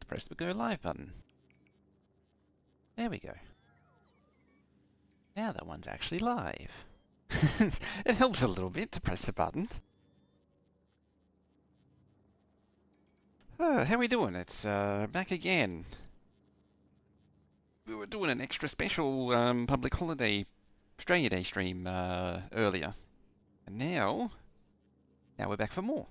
press the go live button. There we go. Now that one's actually live. It helps a little bit to press the button. How are we doing? It's back again. We were doing an extra special public holiday Australia Day stream earlier. And now we're back for more.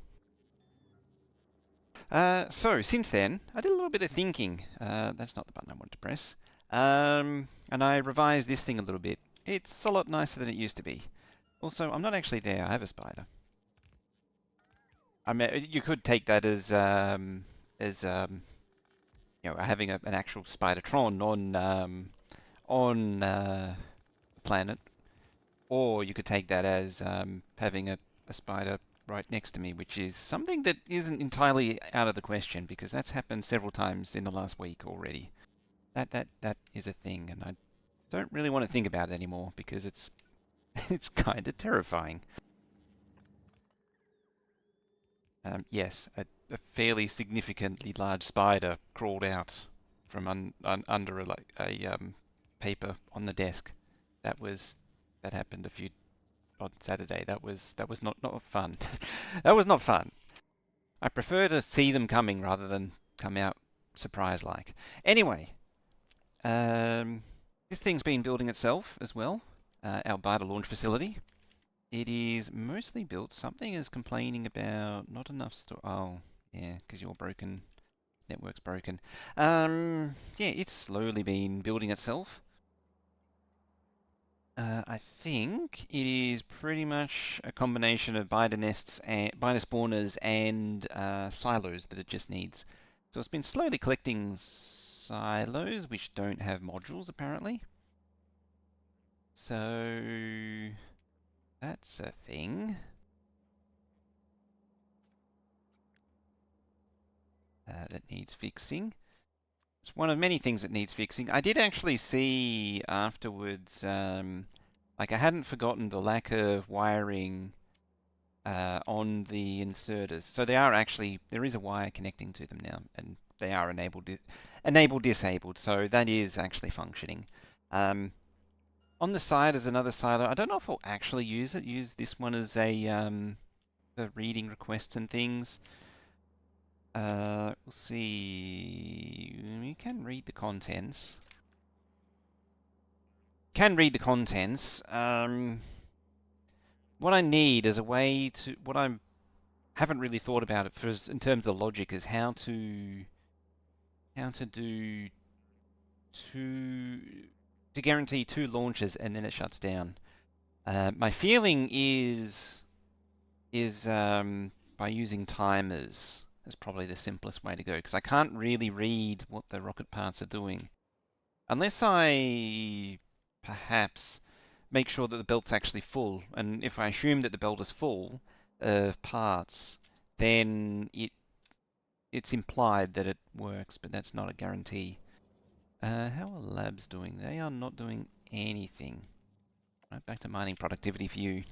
So, since then, I did a little bit of thinking. That's not the button I wanted to press. And I revised this thing a little bit. It's a lot nicer than it used to be. Also, I'm not actually there. I have a spider. I mean, you could take that as you know, having an actual Spidertron on the planet, or you could take that as having a spider right next to me, which is something that isn't entirely out of the question because that's happened several times in the last week already. That is a thing, and I don't really want to think about it anymore because it's it's kind of terrifying. Yes, a fairly significantly large spider crawled out from under a paper on the desk. That happened on Saturday. That was not fun. That was not fun. I prefer to see them coming rather than come out surprise like. Anyway, this thing's been building itself as well. Our Beta launch facility. It is mostly built. Something is complaining about not enough oh, yeah, because your broken network's broken. Yeah, it's slowly been building itself. I think it is pretty much a combination of biter nests and biter spawners and silos that it just needs. So it's been slowly collecting silos which don't have modules apparently. So that's a thing. That needs fixing. It's one of many things that needs fixing. I did actually see afterwards, like I hadn't forgotten the lack of wiring on the inserters. So there is a wire connecting to them now, and they are enabled disabled. So that is actually functioning. On the side is another silo. I don't know if I'll actually use it. Use this one as a for reading requests and things. We'll see. You can read the contents. What I need is a way to. What I haven't really thought about it first in terms of logic is how to do to guarantee 2 launches and then it shuts down. My feeling is by using timers is probably the simplest way to go because I can't really read what the rocket parts are doing unless I perhaps make sure that the belt's actually full. And if I assume that the belt is full of parts, then it's implied that it works, but that's not a guarantee. How are labs doing? They are not doing anything. Right, back to mining productivity for you.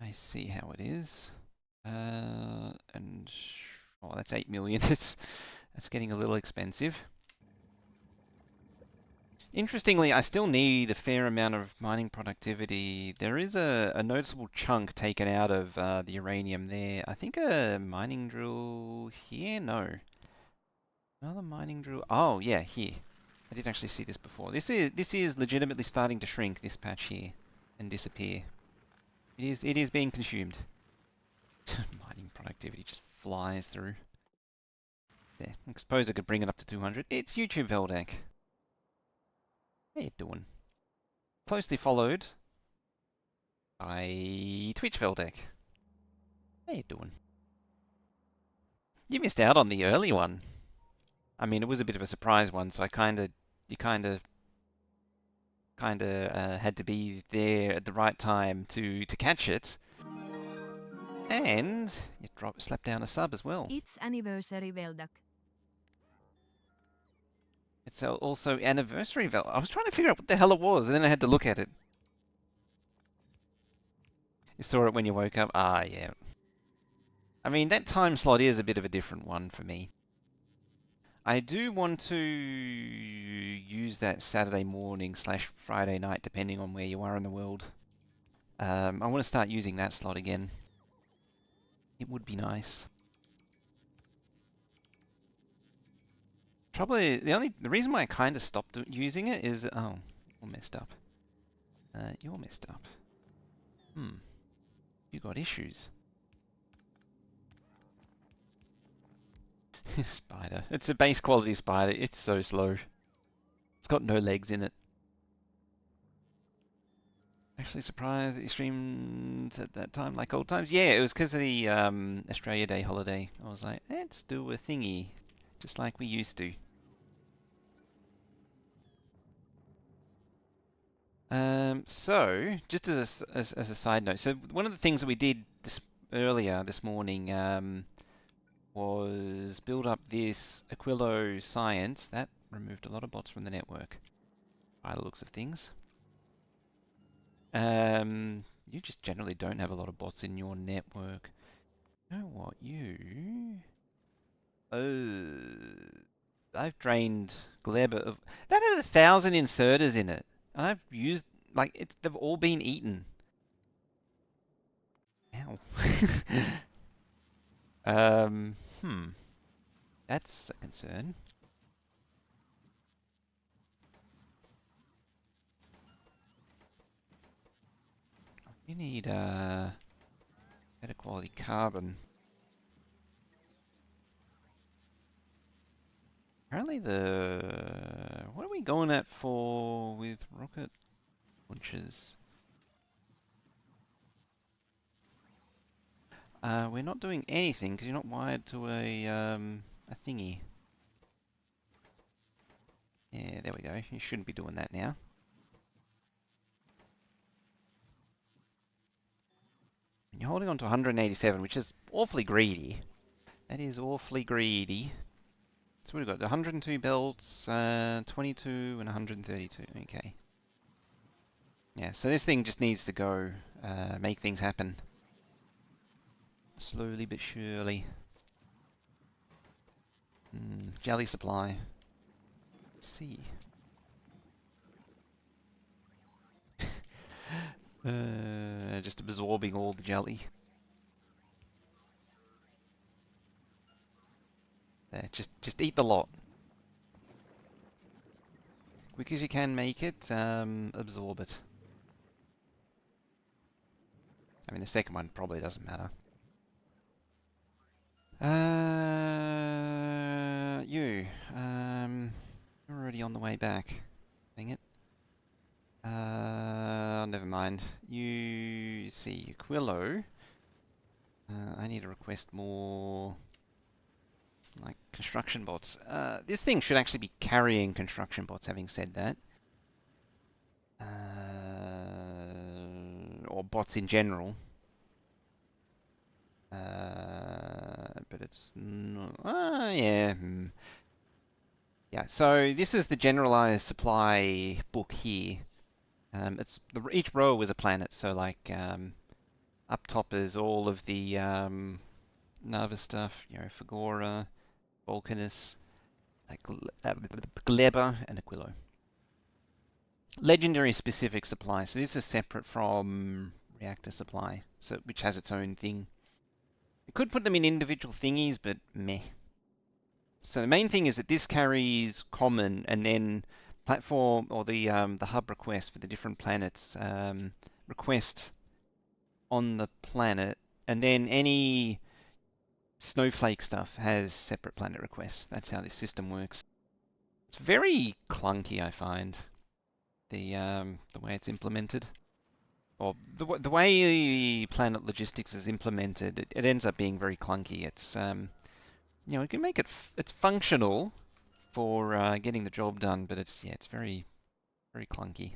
I see how it is. And oh, that's 8 million. That's getting a little expensive. Interestingly, I still need a fair amount of mining productivity. There is a noticeable chunk taken out of the uranium there. I think a mining drill here? No. Another mining drill. Oh, yeah, here. I did actually see this before. This is legitimately starting to shrink, this patch here, and disappear. It is being consumed. Mining productivity just flies through. There. I suppose I could bring it up to 200. It's YouTube Veldak. How you doing? Closely followed by Twitch Veldak. How you doing? You missed out on the early one. I mean, it was a bit of a surprise one, so you kind of had to be there at the right time to catch it. And you slap down a sub as well. It's anniversary, Veldak. It's also anniversary Veldak. I was trying to figure out what the hell it was, and then I had to look at it. You saw it when you woke up? Ah, yeah. I mean, that time slot is a bit of a different one for me. I do want to use that Saturday morning / Friday night, depending on where you are in the world. I want to start using that slot again. It would be nice. Probably the reason why I kind of stopped using it is oh, you're messed up. You're messed up. You got issues. Spider. It's a base quality spider. It's so slow. It's got no legs in it. Actually surprised that you streamed at that time, like old times. Yeah, it was because of the Australia Day holiday. I was like, let's do a thingy, just like we used to. So, just as a side note, so one of the things that we did earlier this morning was build up this Aquilo Science. That removed a lot of bots from the network, by the looks of things. You just generally don't have a lot of bots in your network. You know what, you... I've drained Gleb of... That had 1,000 inserters in it. And I've used... Like, they've all been eaten. Ow. That's a concern. You need, better quality carbon. Apparently what are we going at for with rocket launchers? We're not doing anything because you're not wired to a thingy. Yeah, there we go. You shouldn't be doing that now. And you're holding on to 187, which is awfully greedy. That is awfully greedy. So we've got 102 belts, 22 and 132. Okay. Yeah, so this thing just needs to go, make things happen. Slowly but surely. Jelly supply. Let's see. Just absorbing all the jelly. There, just eat the lot. Quick as you can make it, absorb it. I mean, the second one probably doesn't matter. You're already on the way back. Dang it. Never mind. You see, Quillo. I need to request more, like, construction bots. This thing should actually be carrying construction bots, having said that. Or bots in general. But it's not... yeah. Yeah, so this is the generalized supply book here. Each row is a planet, so like up top is all of the Nava stuff, you know, Fagora, Volcanus, like Gleba, and Aquilo. Legendary specific supply, so this is separate from reactor supply, so which has its own thing. You could put them in individual thingies, but meh. So the main thing is that this carries common, and then platform or the hub request for the different planets request on the planet, and then any snowflake stuff has separate planet requests. That's how this system works. It's very clunky, I find, the way it's implemented, or the way planet logistics is implemented. It ends up being very clunky. It's you know, it can make it it's functional for getting the job done, but it's very clunky.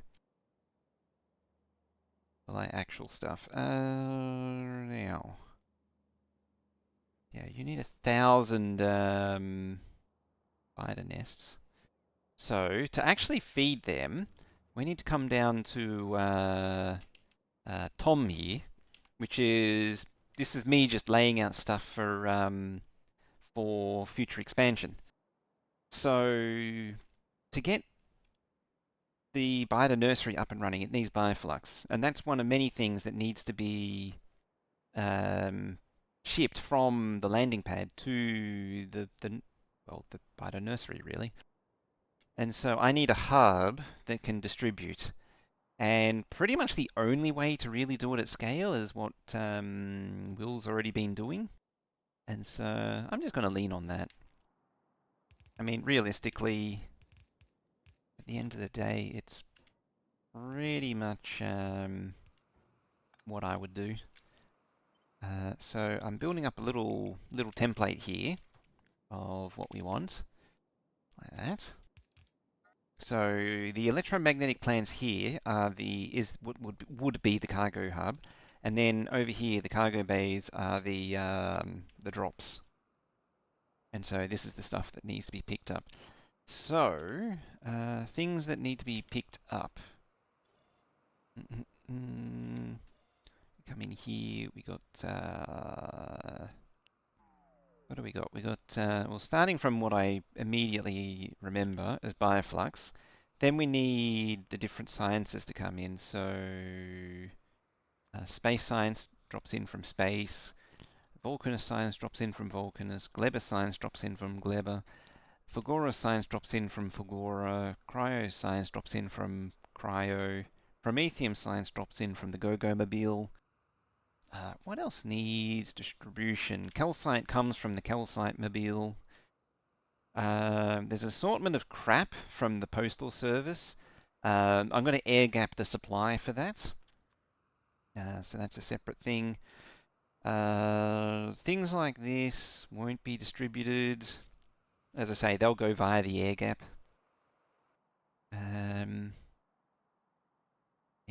Like actual stuff. Now. Yeah, you need 1,000 spider nests. So, to actually feed them, we need to come down to Tom here, which is this is me just laying out stuff for future expansion. So to get the Bida nursery up and running, it needs bioflux, and that's one of many things that needs to be um, shipped from the landing pad to the Bida nursery really. And so I need a hub that can distribute. And pretty much the only way to really do it at scale is what Will's already been doing. And so I'm just going to lean on that. I mean, realistically, at the end of the day, it's pretty much what I would do. So I'm building up a little template here of what we want, like that. So the electromagnetic plans here are would be the cargo hub, and then over here the cargo bays are the drops. And so this is the stuff that needs to be picked up. So things that need to be picked up. Come in here. We got what do we got? We got well, starting from what I immediately remember as bioflux. Then we need the different sciences to come in. So space science drops in from space. Volcanist science drops in from Volcanist. Gleber science drops in from Gleber. Fagora science drops in from Fagora. Cryo science drops in from Cryo. Prometheum science drops in from the Go-Go-Mobile. What else needs distribution? Calcite comes from the Calcite Mobile. There's an assortment of crap from the Postal Service. I'm going to air gap the supply for that. So that's a separate thing. Things like this won't be distributed. As I say, they'll go via the air gap. Yeah,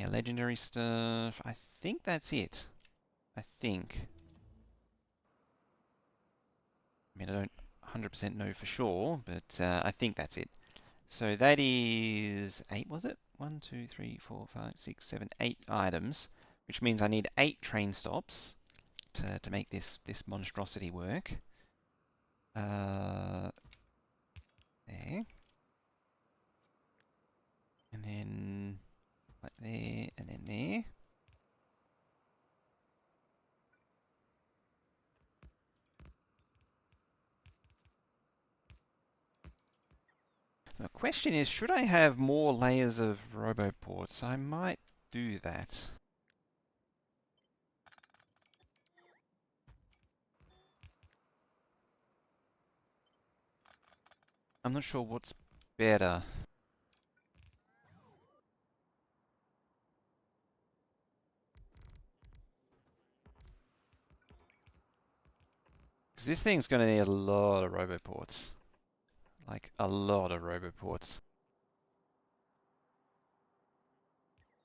legendary stuff. I think that's it. I think. I mean, I don't 100% know for sure, but I think that's it. So that is 8, was it? 1, 2, 3, 4, 5, 6, 7, 8 items, which means I need 8 train stops to make this monstrosity work. There. And then like there, and then there. The question is, should I have more layers of roboports? I might do that. I'm not sure what's better. Because this thing's going to need a lot of roboports. Like, a lot of roboports.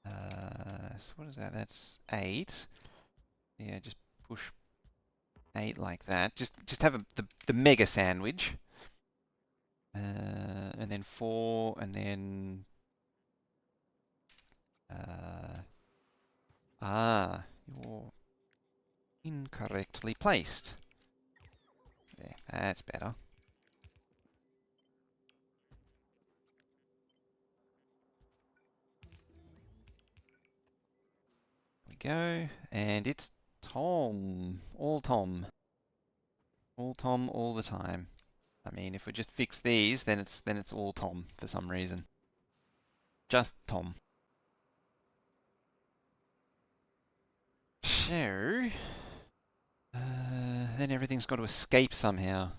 So what is that? That's 8. Yeah, just push 8 like that. Just have the mega sandwich. And then 4, and then... you're incorrectly placed. There, that's better. There we go. And it's Tom. All Tom. All Tom all the time. I mean, if we just fix these, then it's all Tom for some reason. Just Tom. So, then everything's got to escape somehow.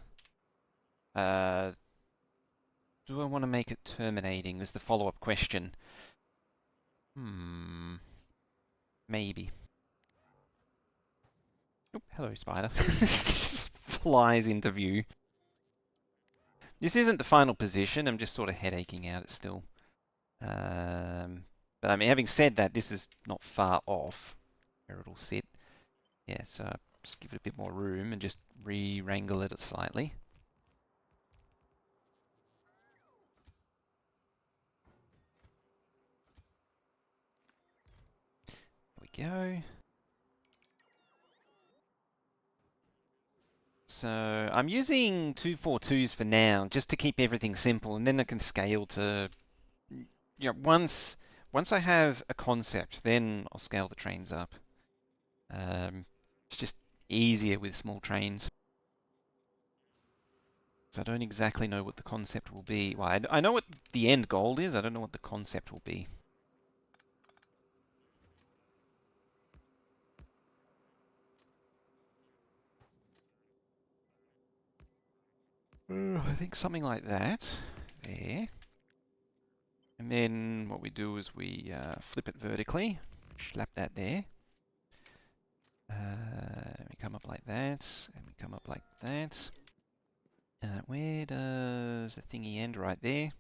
Do I want to make it terminating? Is the follow-up question. Maybe. Oh, hello, spider. Just flies into view. This isn't the final position. I'm just sort of headaching out it still. But I mean, having said that, this is not far off where it'll sit. Yeah, so just give it a bit more room and just re-wrangle it slightly. There we go. So I'm using 242s for now, just to keep everything simple, and then I can scale to, once I have a concept, then I'll scale the trains up. It's just easier with small trains. So I don't exactly know what the concept will be. Well, I know what the end goal is, I don't know what the concept will be. I think something like that. There. And then what we do is we flip it vertically, slap that there. We come up like that, and we come up like that. Where does the thingy end? Right there.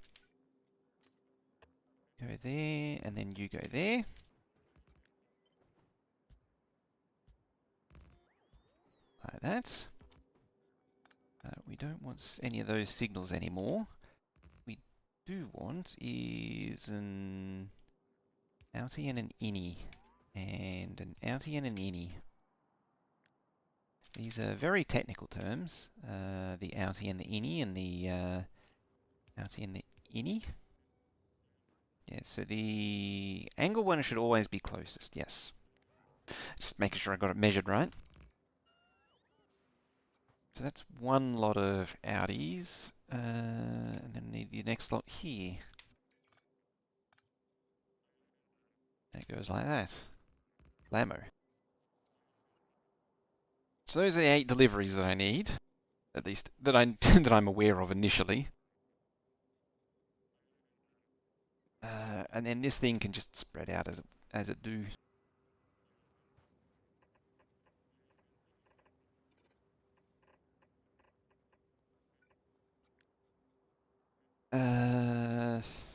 Go there, and then you go there. Like that. We don't want any of those signals anymore. What we do want is an outie and an innie. And an outie and an innie. These are very technical terms. The outie and the innie, and the outie and the innie. Yeah, so the angle one should always be closest, yes. Just making sure I got it measured right. So that's one lot of outies, and then need the next lot here. And it goes like that. Blammo. So those are the 8 deliveries that I need, at least that that I'm aware of initially. And then this thing can just spread out as it do.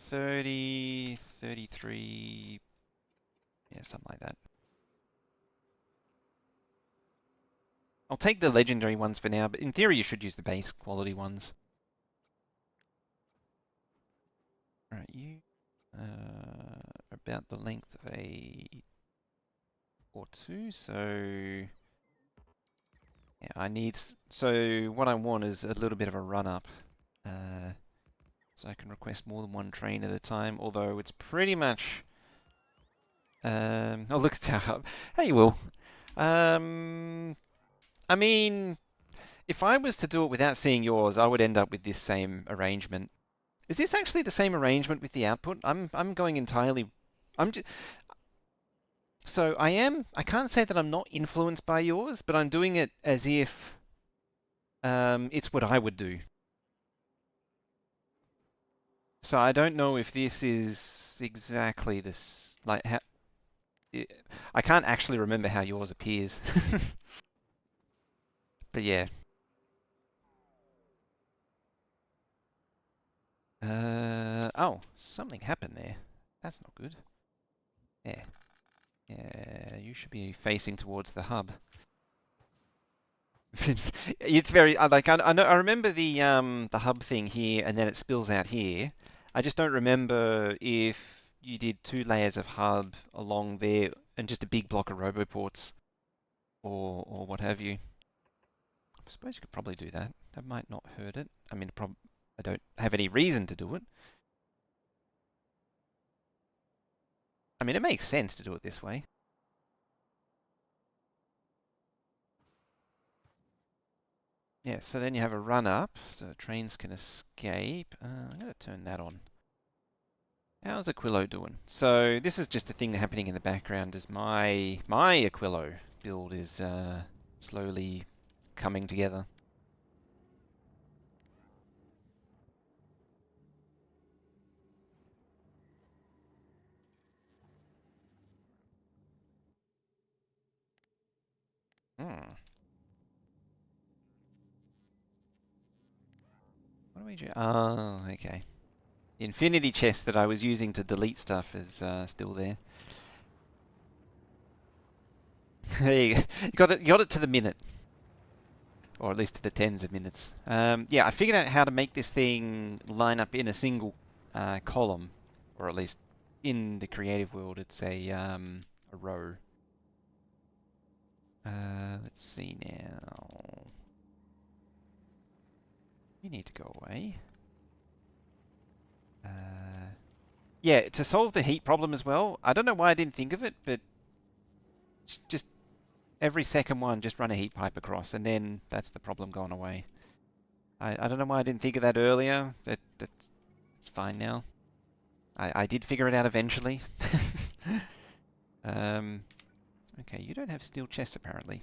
30, 33, yeah, something like that. I'll take the legendary ones for now, but in theory you should use the base quality ones. Alright, you about the length of a or two, so yeah, I need, so what I want is a little bit of a run up. So I can request more than one train at a time, although it's pretty much oh look at how hey Will. I mean, if I was to do it without seeing yours, I would end up with this same arrangement. Is this actually the same arrangement with the output? I'm going entirely. I'm just, so I am. I can't say that I'm not influenced by yours, but I'm doing it as if it's what I would do. So I don't know if this is exactly this. Like how. I can't actually remember how yours appears. But yeah. Oh, something happened there. That's not good. Yeah. Yeah, you should be facing towards the hub. It's very like I know I remember the hub thing here, and then it spills out here. I just don't remember if you did 2 layers of hub along there and just a big block of roboports, or what have you. I suppose you could probably do that. That might not hurt it. I mean, I don't have any reason to do it. I mean, it makes sense to do it this way. Yeah, so then you have a run up, so trains can escape. I'm going to turn that on. How's Aquilo doing? So this is just a thing happening in the background as my Aquilo build is slowly coming together. Hmm. What do we do? Oh, okay. The infinity chest that I was using to delete stuff is still there. There you go. You got it to the minute. Or at least to the tens of minutes. Yeah, I figured out how to make this thing line up in a single column. Or at least in the creative world, it's a row. Let's see now. You need to go away. Yeah, to solve the heat problem as well, I don't know why I didn't think of it, but just every second one, just run a heat pipe across, and then that's the problem gone away. I don't know why I didn't think of that earlier. It's fine now. I did figure it out eventually. Okay, you don't have steel chests apparently.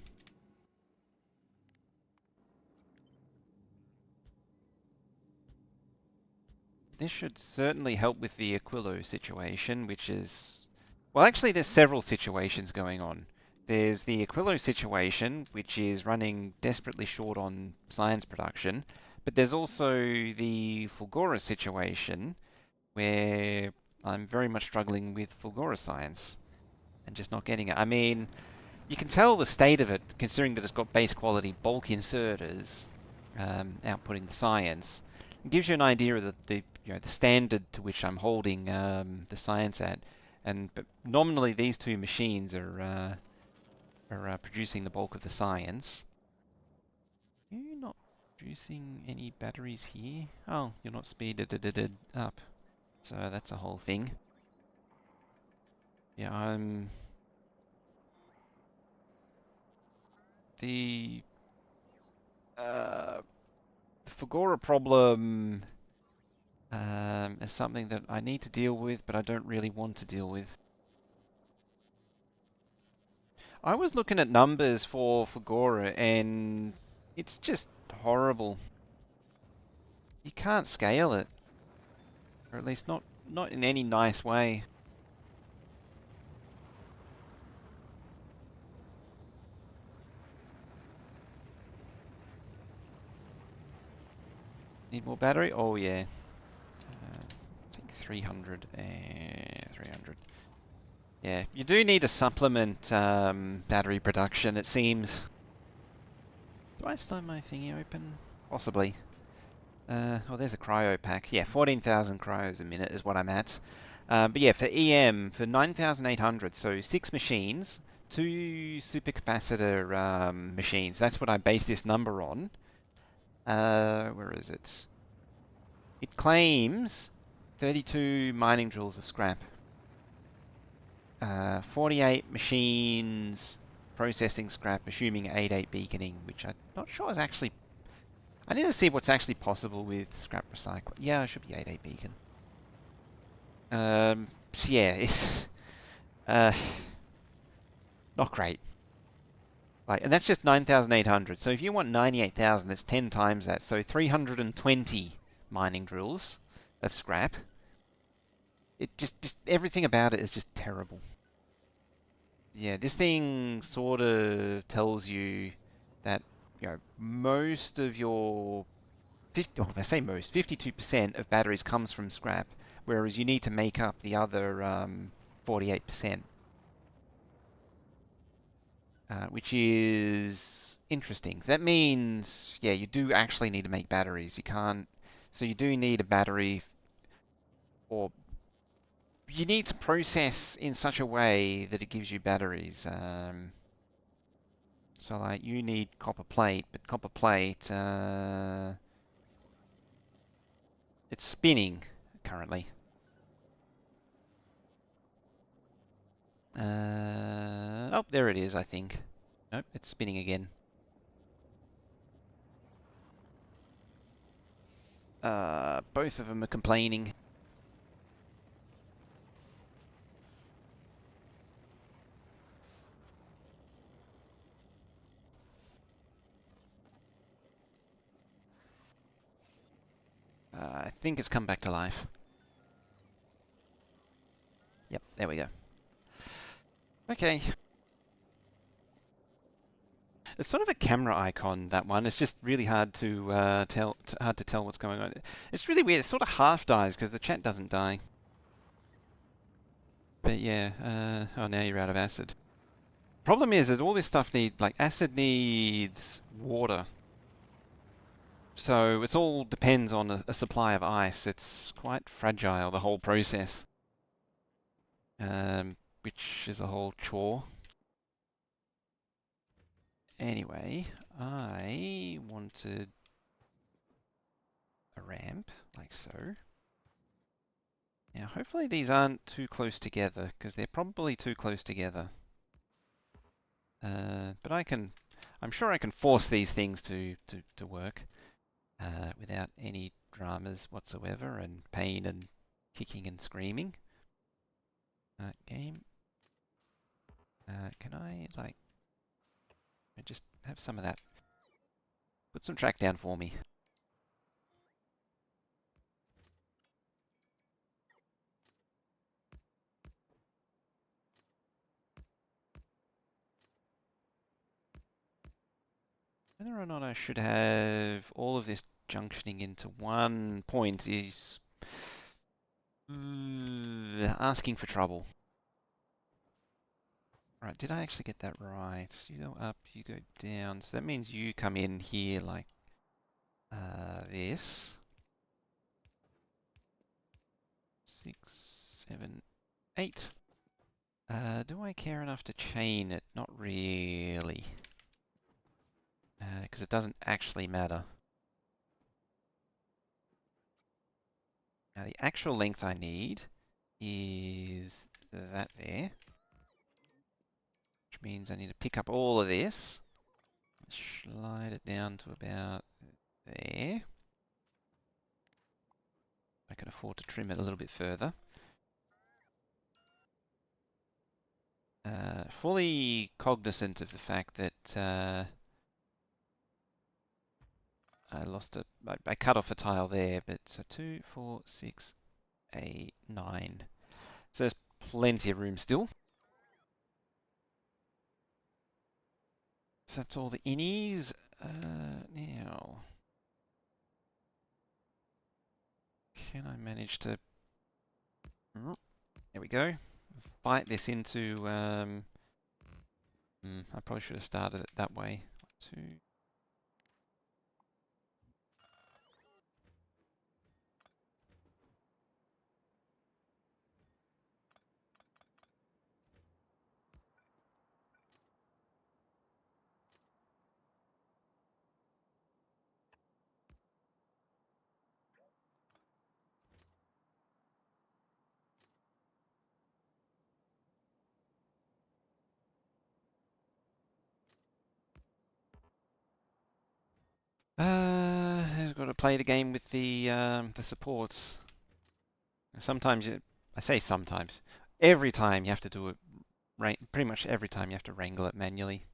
This should certainly help with the Aquilo situation, which is... Well, actually, there's several situations going on. There's the Aquilo situation, which is running desperately short on science production, but there's also the Fulgora situation, where I'm very much struggling with Fulgora science and just not getting it. I mean, you can tell the state of it, considering that it's got base quality bulk inserters outputting the science. It gives you an idea of the standard to which I'm holding the science at. But nominally, these two machines are producing the bulk of the science. You're not producing any batteries here. Oh, you're not speeded up. So that's a whole thing. Yeah, I'm... The Fagora problem is something that I need to deal with, but I don't really want to deal with. I was looking at numbers for Fagora, and it's just horrible. You can't scale it, or at least not in any nice way. Need more battery? Oh yeah. I think 300 and 300. Yeah, you do need to supplement battery production, it seems. Do I still have my thingy open? Possibly. Oh, there's a cryo pack. Yeah, 14,000 cryos a minute is what I'm at. But yeah, for EM, for 9,800, so 6 machines, 2 supercapacitor machines. That's what I base this number on. Where is it? It claims 32 mining drills of scrap. 48 machines processing scrap, assuming 8.8 beaconing, which I'm not sure is actually... I need to see what's actually possible with scrap recycling. Yeah, it should be 8.8 beacon. So yeah, it's... not great. Like, and that's just 9,800. So if you want 98,000, that's 10 times that. So 320 mining drills of scrap. It just everything about it is just terrible. Yeah, this thing sort of tells you that, most of your 50, well, I say most, 52% of batteries comes from scrap, whereas you need to make up the other 48%, which is interesting. That means, yeah, you do actually need to make batteries. You can't, so you do need a battery, or you need to process in such a way that it gives you batteries. So like you need copper plate, but copper plate, it's spinning currently. Oh, there it is, I think. Nope, it's spinning again. Both of them are complaining. I think it's come back to life. Yep, there we go. Okay. It's sort of a camera icon, that one. It's just really hard to tell what's going on. It's really weird. It sort of half dies because the chat doesn't die. But yeah, oh, now you're out of acid. Problem is that all this stuff acid needs water. So it all depends on a supply of ice. It's quite fragile, the whole process. Which is a whole chore. Anyway, I wanted ramp, like so. Now, hopefully these aren't too close together, because they're probably too close together. But I'm sure I can force these things to work without any dramas whatsoever, and pain and kicking and screaming. Game. Can I, like, just have some of that? Put some track down for me. Whether or not I should have all of this junctioning into one point is asking for trouble. Right, did I actually get that right? You go up, you go down. So that means you come in here like this. 6, 7, 8. Do I care enough to chain it? Not really. Because it doesn't actually matter. Now the actual length I need is that there. Which means I need to pick up all of this. Slide it down to about there. I can afford to trim it a little bit further. Fully cognizant of the fact that I cut off a tile there, but so 2, 4, 6, 8, 9. So there's plenty of room still. So that's all the innies. Now, can I manage to... There we go. Bite this into... I probably should have started it that way. 2. I've got to play the game with the supports. Sometimes I say sometimes. Every time you have to do it. Pretty much every time you have to wrangle it manually.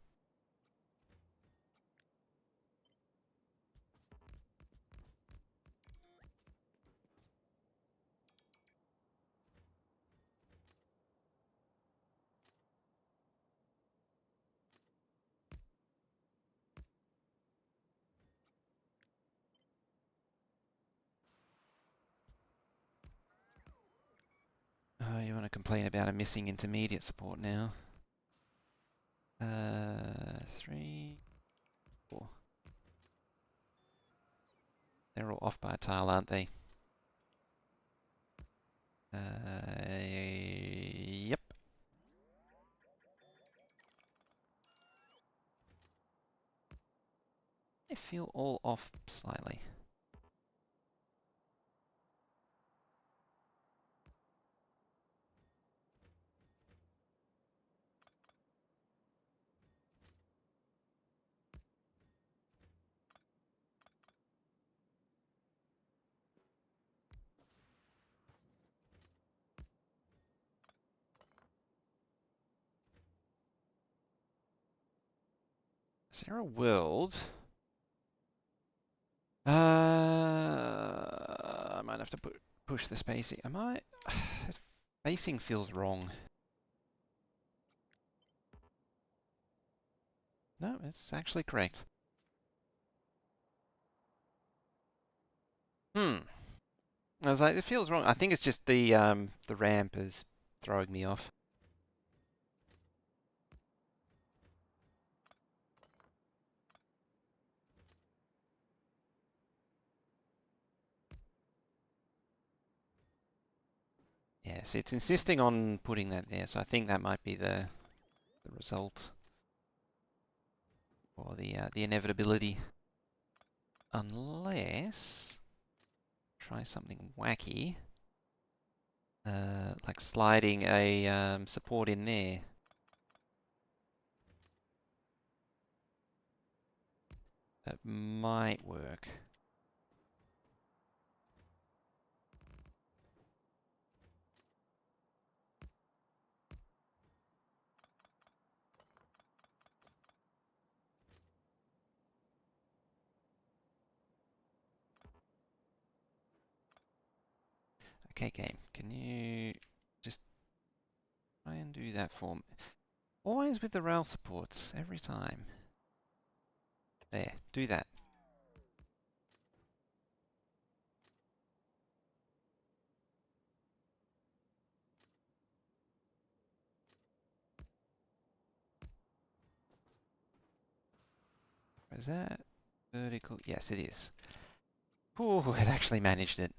Oh, you want to complain about a missing intermediate support now? 3, 4. They're all off by a tile, aren't they? Yep. They feel all off slightly. Is there a world? I might have to push the spacing. Am I? Spacing feels wrong. No, it's actually correct. I was like, it feels wrong. I think it's just the ramp is throwing me off. Yes, it's insisting on putting that there, so I think that might be the result, or the inevitability, unless try something wacky. Like sliding a support in there. That might work. Okay, game. Can you just try and do that for me? Always with the rail supports, every time. There, do that. Is that vertical? Yes, it is. Oh, it actually managed it.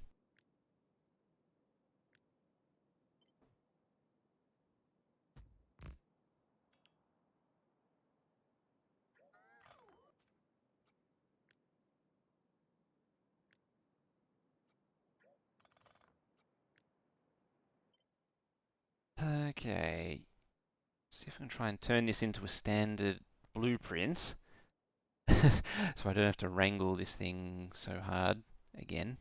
Okay, see if I can try and turn this into a standard blueprint. So I don't have to wrangle this thing so hard again.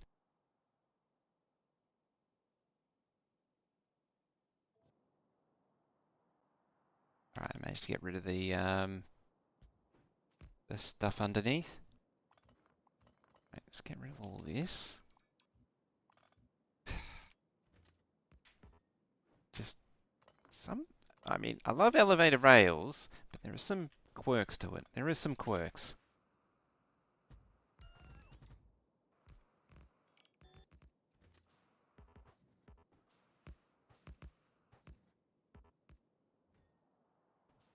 Alright, I managed to get rid of the stuff underneath. Right, let's get rid of all this. Just I mean, I love elevated rails, but there are some quirks to it. There is some quirks.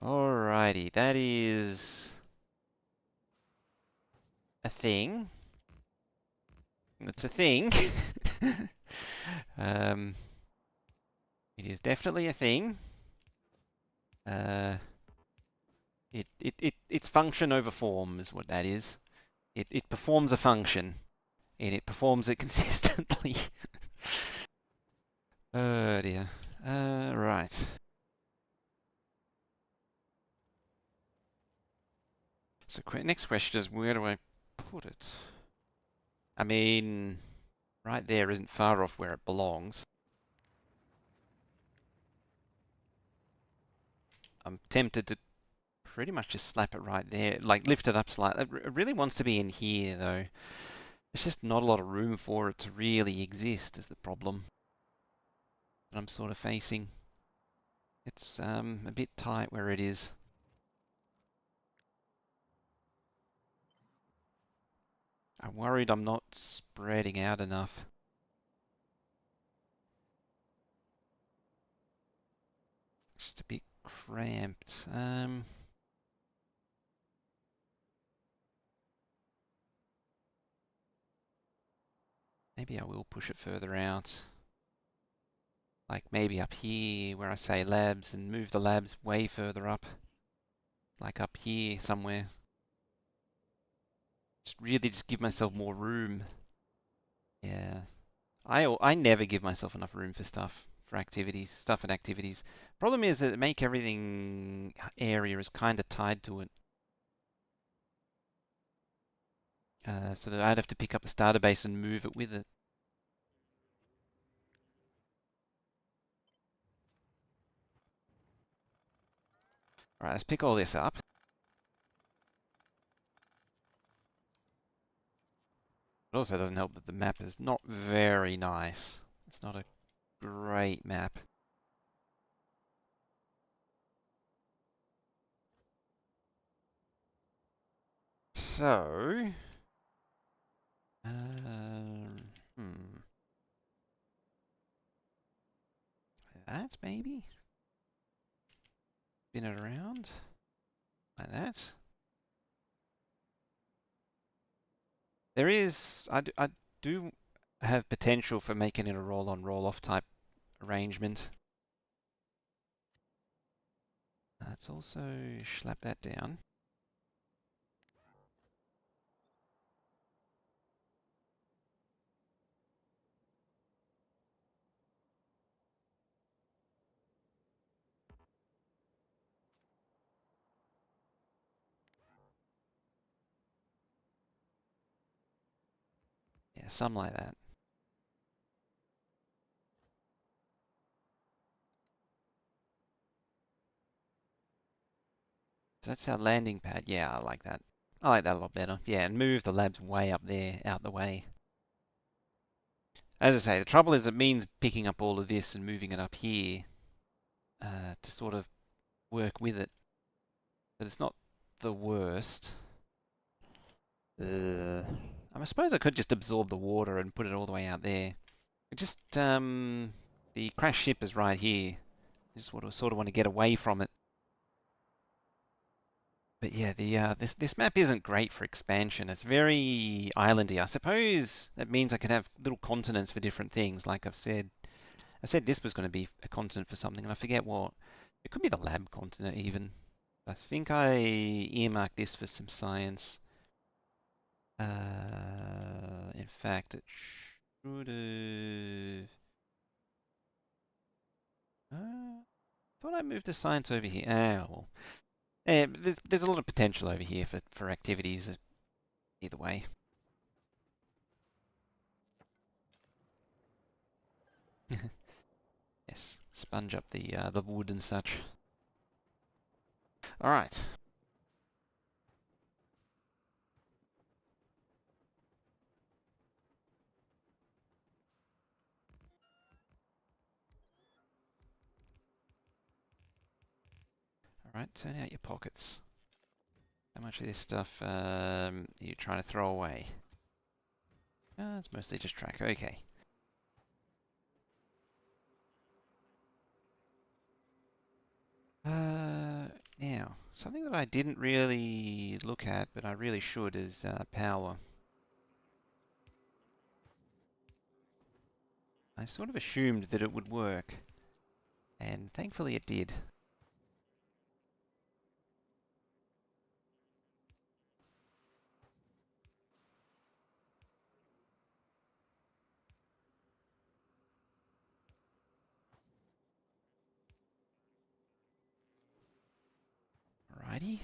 Alrighty, that is a thing. It's a thing. um, it is definitely a thing. Uh, it's function over form is what that is. It performs a function, and it performs it consistently. Oh dear. Right. So next question is, where do I put it? I mean, right there isn't far off where it belongs. I'm tempted to pretty much just slap it right there, like lift it up slightly. It really wants to be in here though. There's just not a lot of room for it to really exist is the problem that I'm sort of facing. It's a bit tight where it is. I'm worried I'm not spreading out enough. Just a bit cramped. Maybe I will push it further out. Like maybe up here where I say labs and move the labs way further up. Like up here somewhere. Just really just give myself more room. Yeah. I never give myself enough room for stuff and activities. Problem is that make everything area is kind of tied to it. So that I'd have to pick up the starter base and move it with it. Alright, let's pick all this up. It also doesn't help that the map is not very nice. It's not a great map. So, hmm, that maybe? Spin it around like that. There is, I do have potential for making it a roll-on, roll-off type arrangement. Let's also slap that down. Yeah, something like that. So that's our landing pad. Yeah, I like that. I like that a lot better. Yeah, and move the labs way up there, out the way. As I say, the trouble is it means picking up all of this and moving it up here to sort of work with it. But it's not the worst. I suppose I could just absorb the water and put it all the way out there. It just, the crash ship is right here. I just sort of want to get away from it. But yeah, this map isn't great for expansion. It's very islandy. I suppose that means I could have little continents for different things. Like I said this was going to be a continent for something, and I forget what. It could be the lab continent even. I think I earmarked this for some science. In fact, it should have. Thought I moved the science over here. Ah, well. There's a lot of potential over here for activities either way. Yes, sponge up the wood and such. All right. All right, turn out your pockets. How much of this stuff are you trying to throw away? It's mostly just track. Okay. Now, something that I didn't really look at, but I really should, is power. I sort of assumed that it would work, and thankfully it did. Alrighty.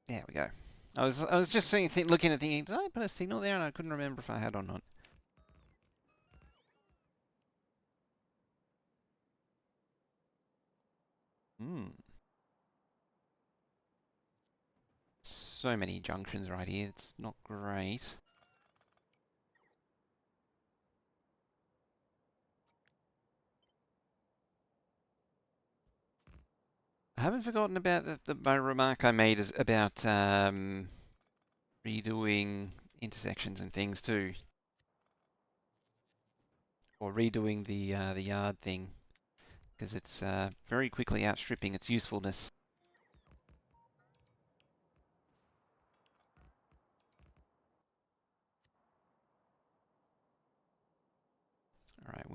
There we go. I was just looking at thinking, did I put a signal there? And I couldn't remember if I had or not. Hmm. So many junctions right here. It's not great. I haven't forgotten about my remark I made is about redoing intersections and things too, or redoing the yard thing, because it's very quickly outstripping its usefulness. All right,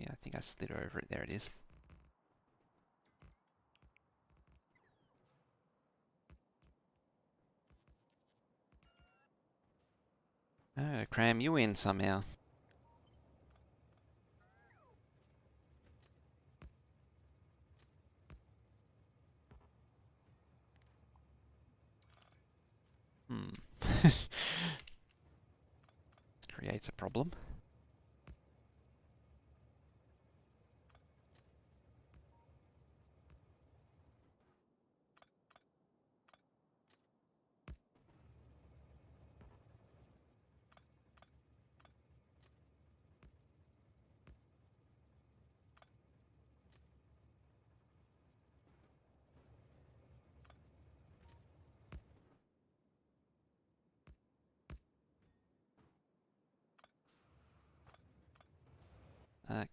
I think I slid over it. There it is. Oh, cram you in somehow. Hmm. Creates a problem.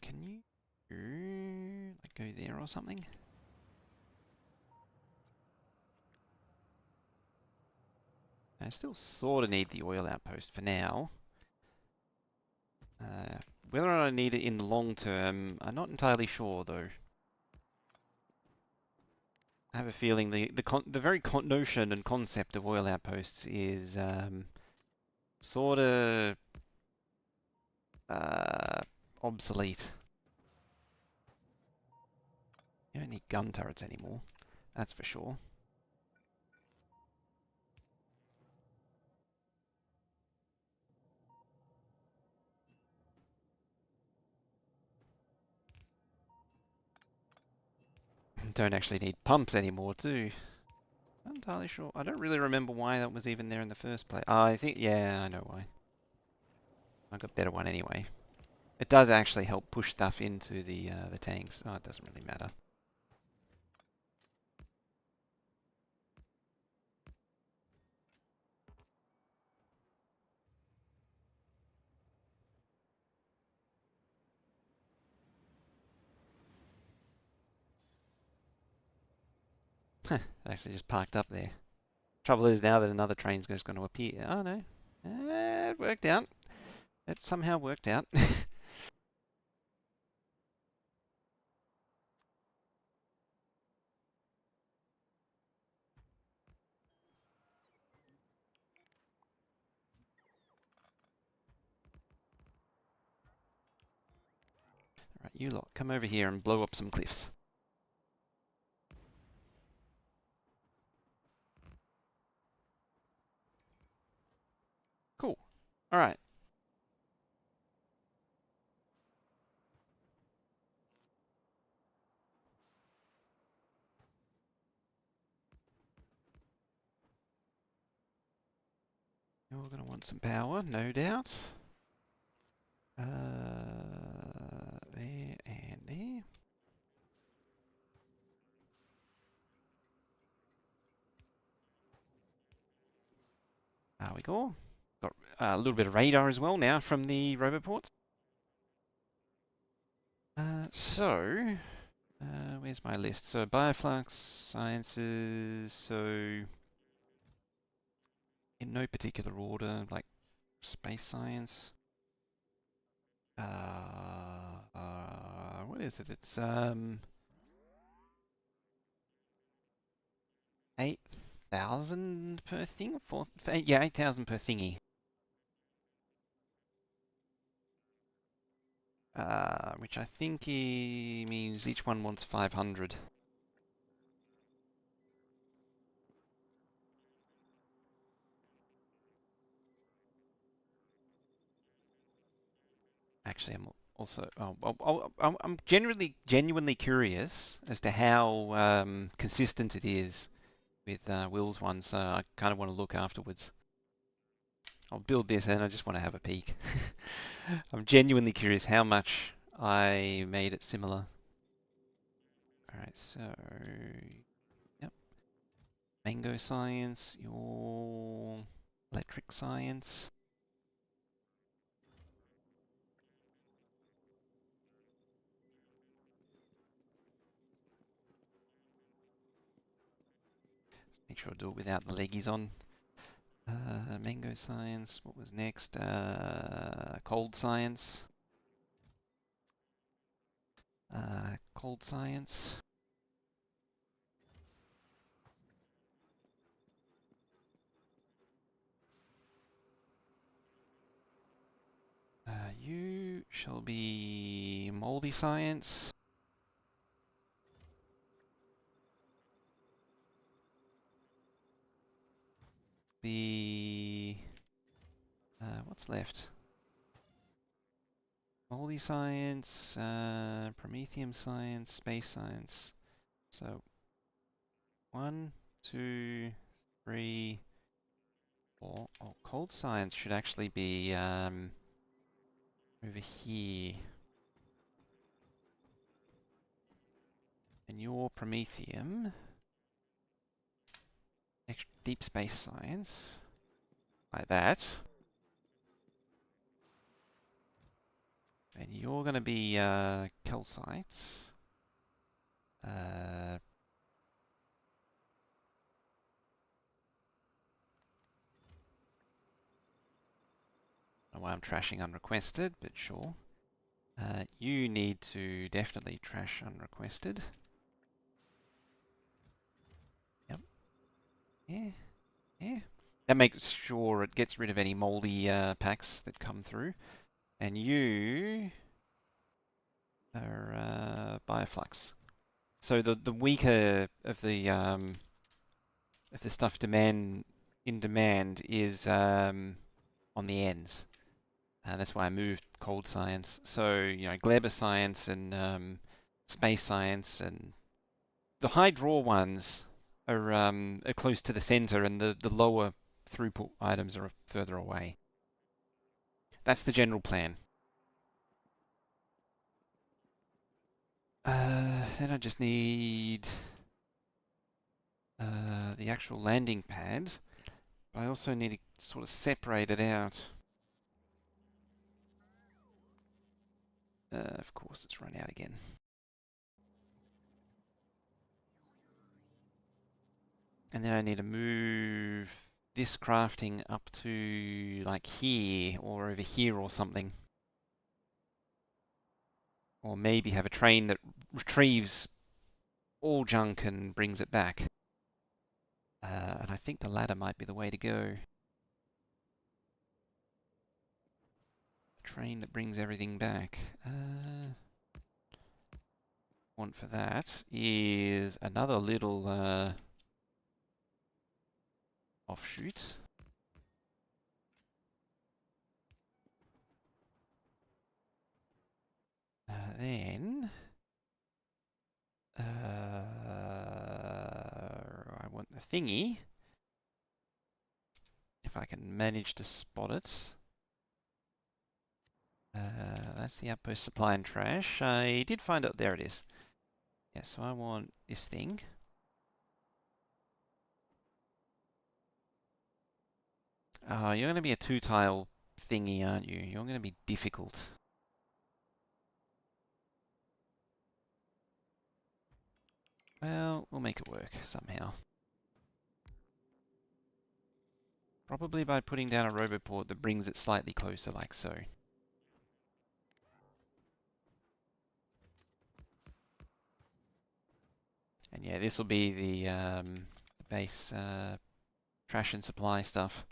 Can you like go there or something? I still sort of need the oil outpost for now. Whether or not I need it in the long term, I'm not entirely sure though. I have a feeling the very notion and concept of oil outposts is sort of uh, obsolete. You don't need gun turrets anymore, that's for sure. Don't actually need pumps anymore too. Not entirely sure. I don't really remember why that was even there in the first place. Oh, I think, yeah, I know why. I got a better one anyway. It does actually help push stuff into the tanks. Oh, it doesn't really matter. It actually just parked up there. Trouble is now that another train's just going to appear. Oh no, it worked out. It somehow worked out. Right, you lot, come over here and blow up some cliffs. Cool. All right. You're going to want some power, no doubt. There and there. There we go. Got a little bit of radar as well now from the roboports. Where's my list? So bioflux, sciences, so in no particular order, like space science. What is it? It's 8,000 per thing. Yeah, 8,000 per thingy. Which I think means each one wants 500. Actually, I'm also. I'm genuinely curious as to how consistent it is with Will's one, so I kind of want to look afterwards. I'll build this and I just want to have a peek. I'm genuinely curious how much I made it similar. Alright, so... Yep. Mango science, your electric science. Make sure I do it without the leggies on. Mango science, what was next? Cold science. Cold science. You shall be moldy science. Be what's left? Moldy science, Prometheum science, space science. So 1, 2, 3, 4. Oh, cold science should actually be over here. And your Prometheum, deep space science, like that. And you're going to be calcites. Uh, I don't know why I'm trashing unrequested, but sure. You need to definitely trash unrequested. Yep. Yeah. Yeah. That makes sure it gets rid of any moldy packs that come through. And you are Bioflux. So the weaker of the stuff in demand is on the ends. That's why I moved cold science. So Gleber science and space science and the high draw ones are close to the center, and the lower throughput items are further away. That's the general plan. Then I just need the actual landing pad. But I also need to sort of separate it out. Of course, it's run out again. And then I need to move this crafting up to like here or over here or something. Or maybe have a train that retrieves all junk and brings it back. And I think the ladder might be the way to go. A train that brings everything back. Want for that is another little offshoot. Then I want the thingy. If I can manage to spot it. That's the outpost supply and trash. I did find it. There it is. Yeah, so I want this thing. You're going to be a two-tile thingy, aren't you? You're going to be difficult. Well, we'll make it work somehow. Probably by putting down a roboport that brings it slightly closer, like so. And yeah, this will be the base trash and supply stuff.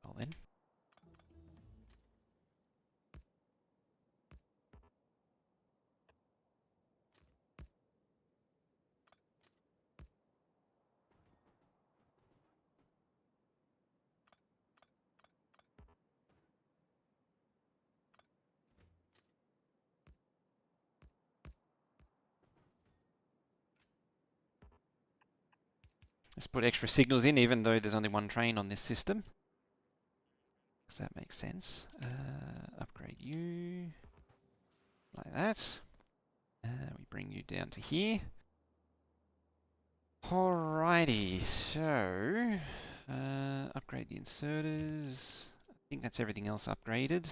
Well then. Let's put extra signals in, even though there's only one train on this system. Does that make sense? Upgrade you. Like that. We bring you down to here. Alrighty, so upgrade the inserters. I think that's everything else upgraded.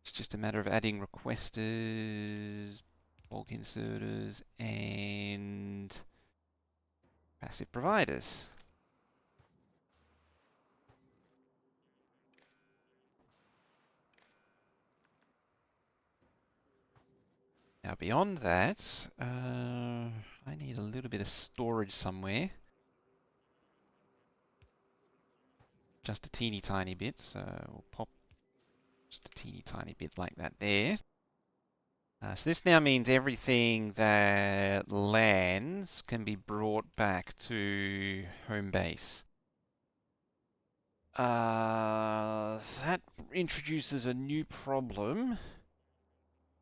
It's just a matter of adding requesters, bulk inserters, and passive providers. Now beyond that, I need a little bit of storage somewhere. Just a teeny tiny bit, so we'll pop just a teeny tiny bit like that there. So this now means everything that lands can be brought back to home base. That introduces a new problem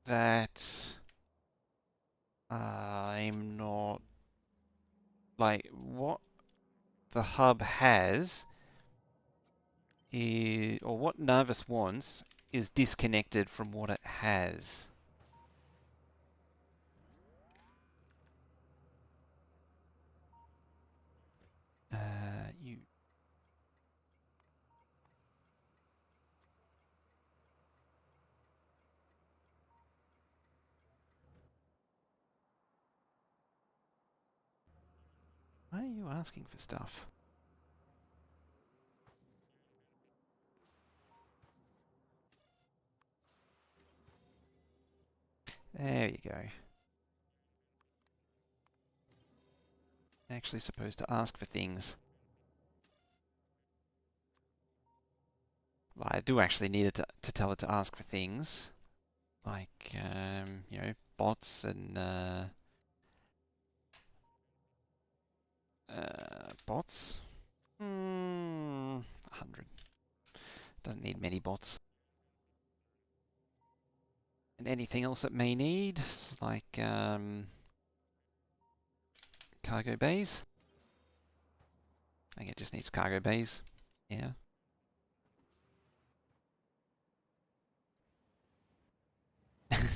that I'm not like what the hub has is, or what Nervous wants is disconnected from what it has. You. Why are you asking for stuff? There you go. Actually supposed to ask for things. Well, I do actually need it to tell it to ask for things. Like, bots and bots. 100. Doesn't need many bots. And anything else it may need, like cargo bays. I think it just needs cargo bays. Yeah.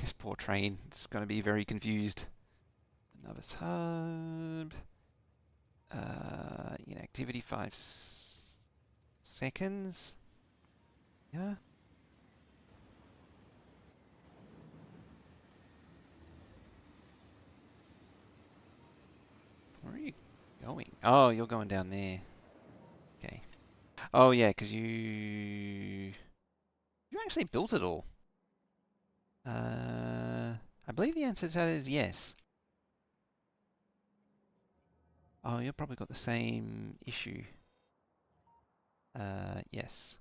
This poor train. It's going to be very confused. Novice hub. Inactivity 5 seconds. Yeah. Where are you going? Oh, you're going down there. Okay. Oh yeah, because you actually built it all. I believe the answer to that is yes. Oh, you've probably got the same issue. Yes.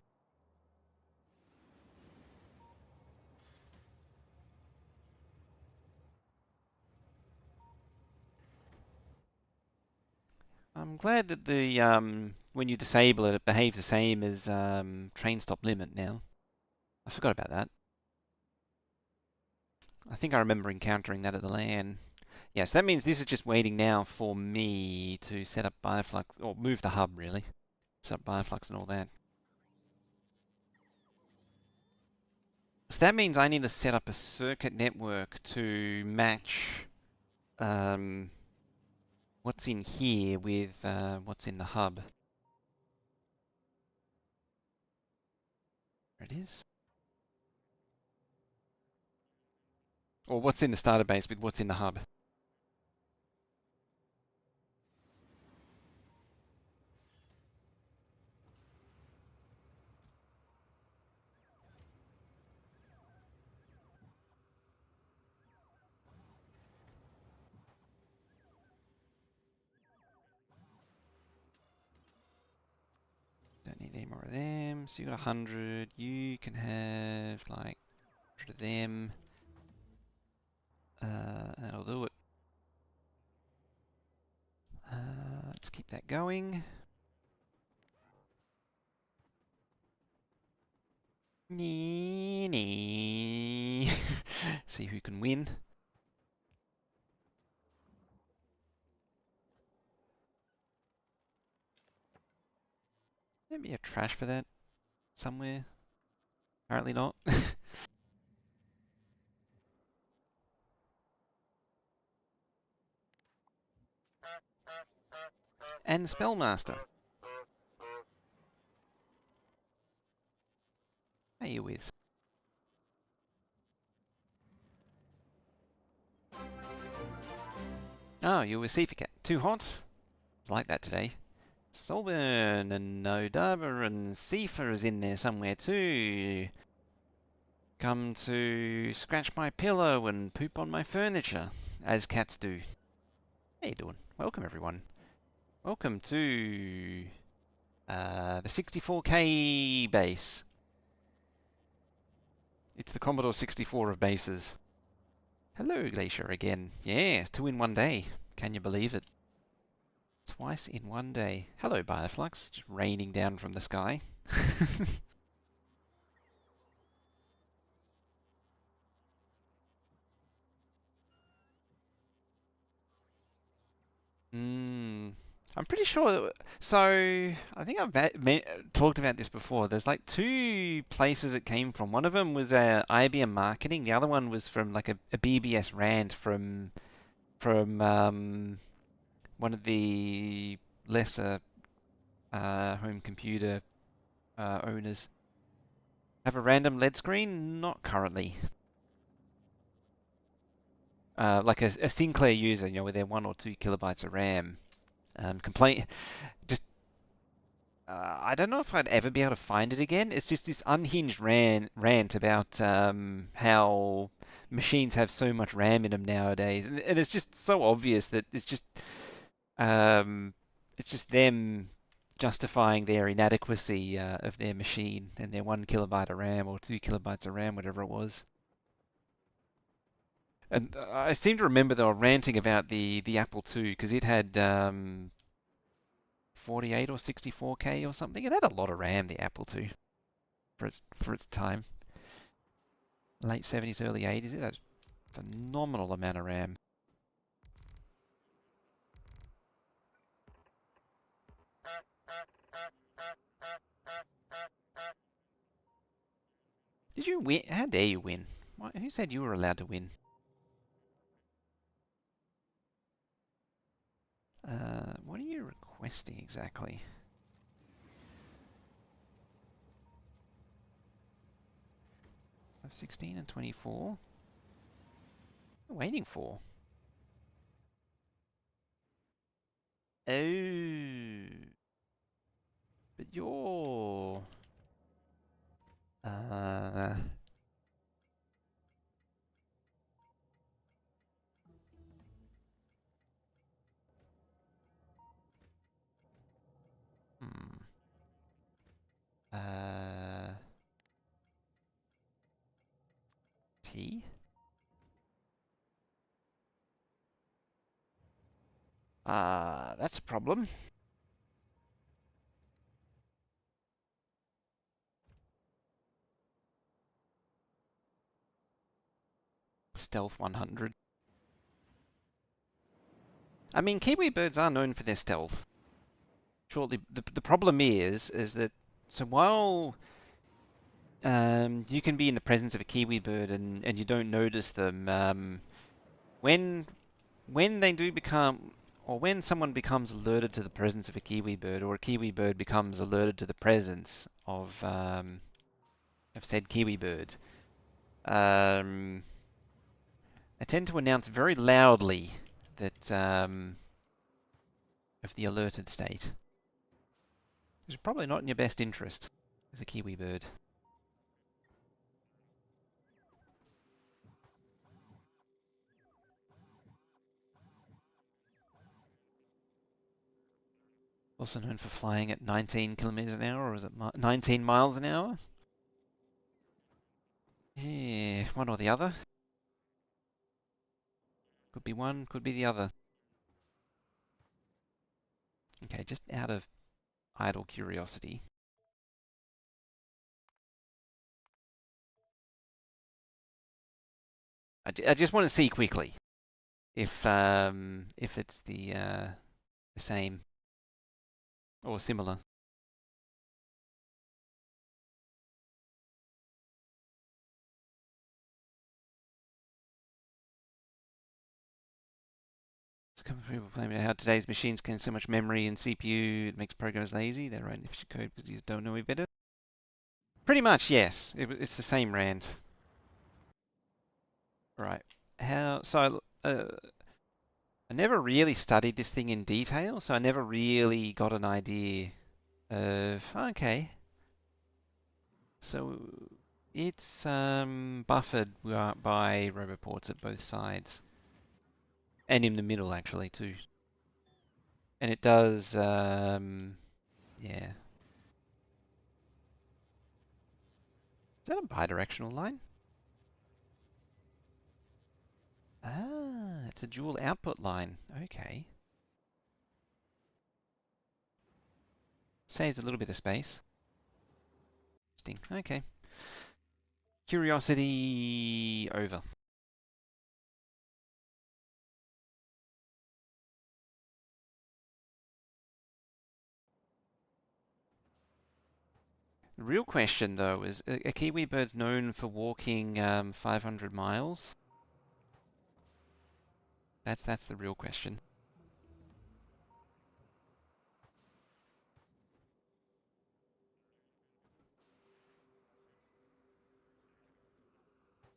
I'm glad that the when you disable it, it behaves the same as train stop limit now. I forgot about that. I think I remember encountering that at the LAN. Yes, that means this is just waiting now for me to set up Bioflux, or move the hub really. Set up Bioflux and all that. So that means I need to set up a circuit network to match what's in here with what's in the hub. There it is. Or what's in the starter base with what's in the hub. Don't need any more of them. So you got 100. You can have like 100 of them. That'll do it. Let's keep that going. Nee, nee. See who can win. Maybe a trash for that somewhere. Apparently not. And Spellmaster. Hey, you whiz. Oh, you were Cat. Too hot? It's like that today. Solburn and Odava and Sifa is in there somewhere too. Come to scratch my pillow and poop on my furniture, as cats do. How you doing? Welcome everyone. Welcome to the 64K base. It's the Commodore 64 of bases. Hello, Glacier again. Yes, 2 in 1 day. Can you believe it? Twice in 1 day. Hello, Bioflux. Just raining down from the sky. I'm pretty sure. So I think I've talked about this before. There's like 2 places it came from. One of them was IBM Marketing. The other one was from like a BBS rant from one of the lesser home computer owners. Have a random LED screen? Not currently. Like a Sinclair user, with their 1 or 2 kilobytes of RAM. Complaint. Just I don't know if I'd ever be able to find it again. It's just this unhinged rant about how machines have so much RAM in them nowadays, and it's just so obvious that it's just It's just them justifying their inadequacy of their machine and their 1 kilobyte of RAM or 2 kilobytes of RAM, whatever it was. And I seem to remember they were ranting about the Apple II because it had 48 or 64K or something. It had a lot of RAM, the Apple II, for its time. Late 70s, early 80s. It had a phenomenal amount of RAM. Did you win? How dare you win? Who said you were allowed to win? What are you requesting exactly? Of 16 and 24? What are you waiting for? Oh, but you're... Uh, hmm. Uh, T? That's a problem. Stealth 100. I mean, Kiwi birds are known for their stealth. Shortly, the problem is that so while you can be in the presence of a Kiwi bird and you don't notice them, when when they do become or when someone becomes alerted to the presence of a Kiwi bird or a Kiwi bird becomes alerted to the presence of said Kiwi bird, um, they tend to announce very loudly that of the alerted state. It's probably not in your best interest as a Kiwi bird. Also known for flying at 19 kilometers an hour, or is it 19 miles an hour? Yeah, one or the other. Could be one, could be the other. Okay, just out of idle curiosity. I just want to see quickly if it's the same or similar. Some people claim how today's machines can so much memory and CPU it makes programmers lazy. They write efficient code because you don't know any better. Pretty much, yes. It's the same rant. Right. How so? I never really studied this thing in detail, so I never really got an idea of okay. So it's buffered by roboports at both sides and in the middle actually too. And it does yeah. Is that a bidirectional line? Ah, it's a dual output line. Okay. Saves a little bit of space. Interesting. Okay. Curiosity over. The real question though is, are kiwi birds known for walking 500 miles? That's the real question.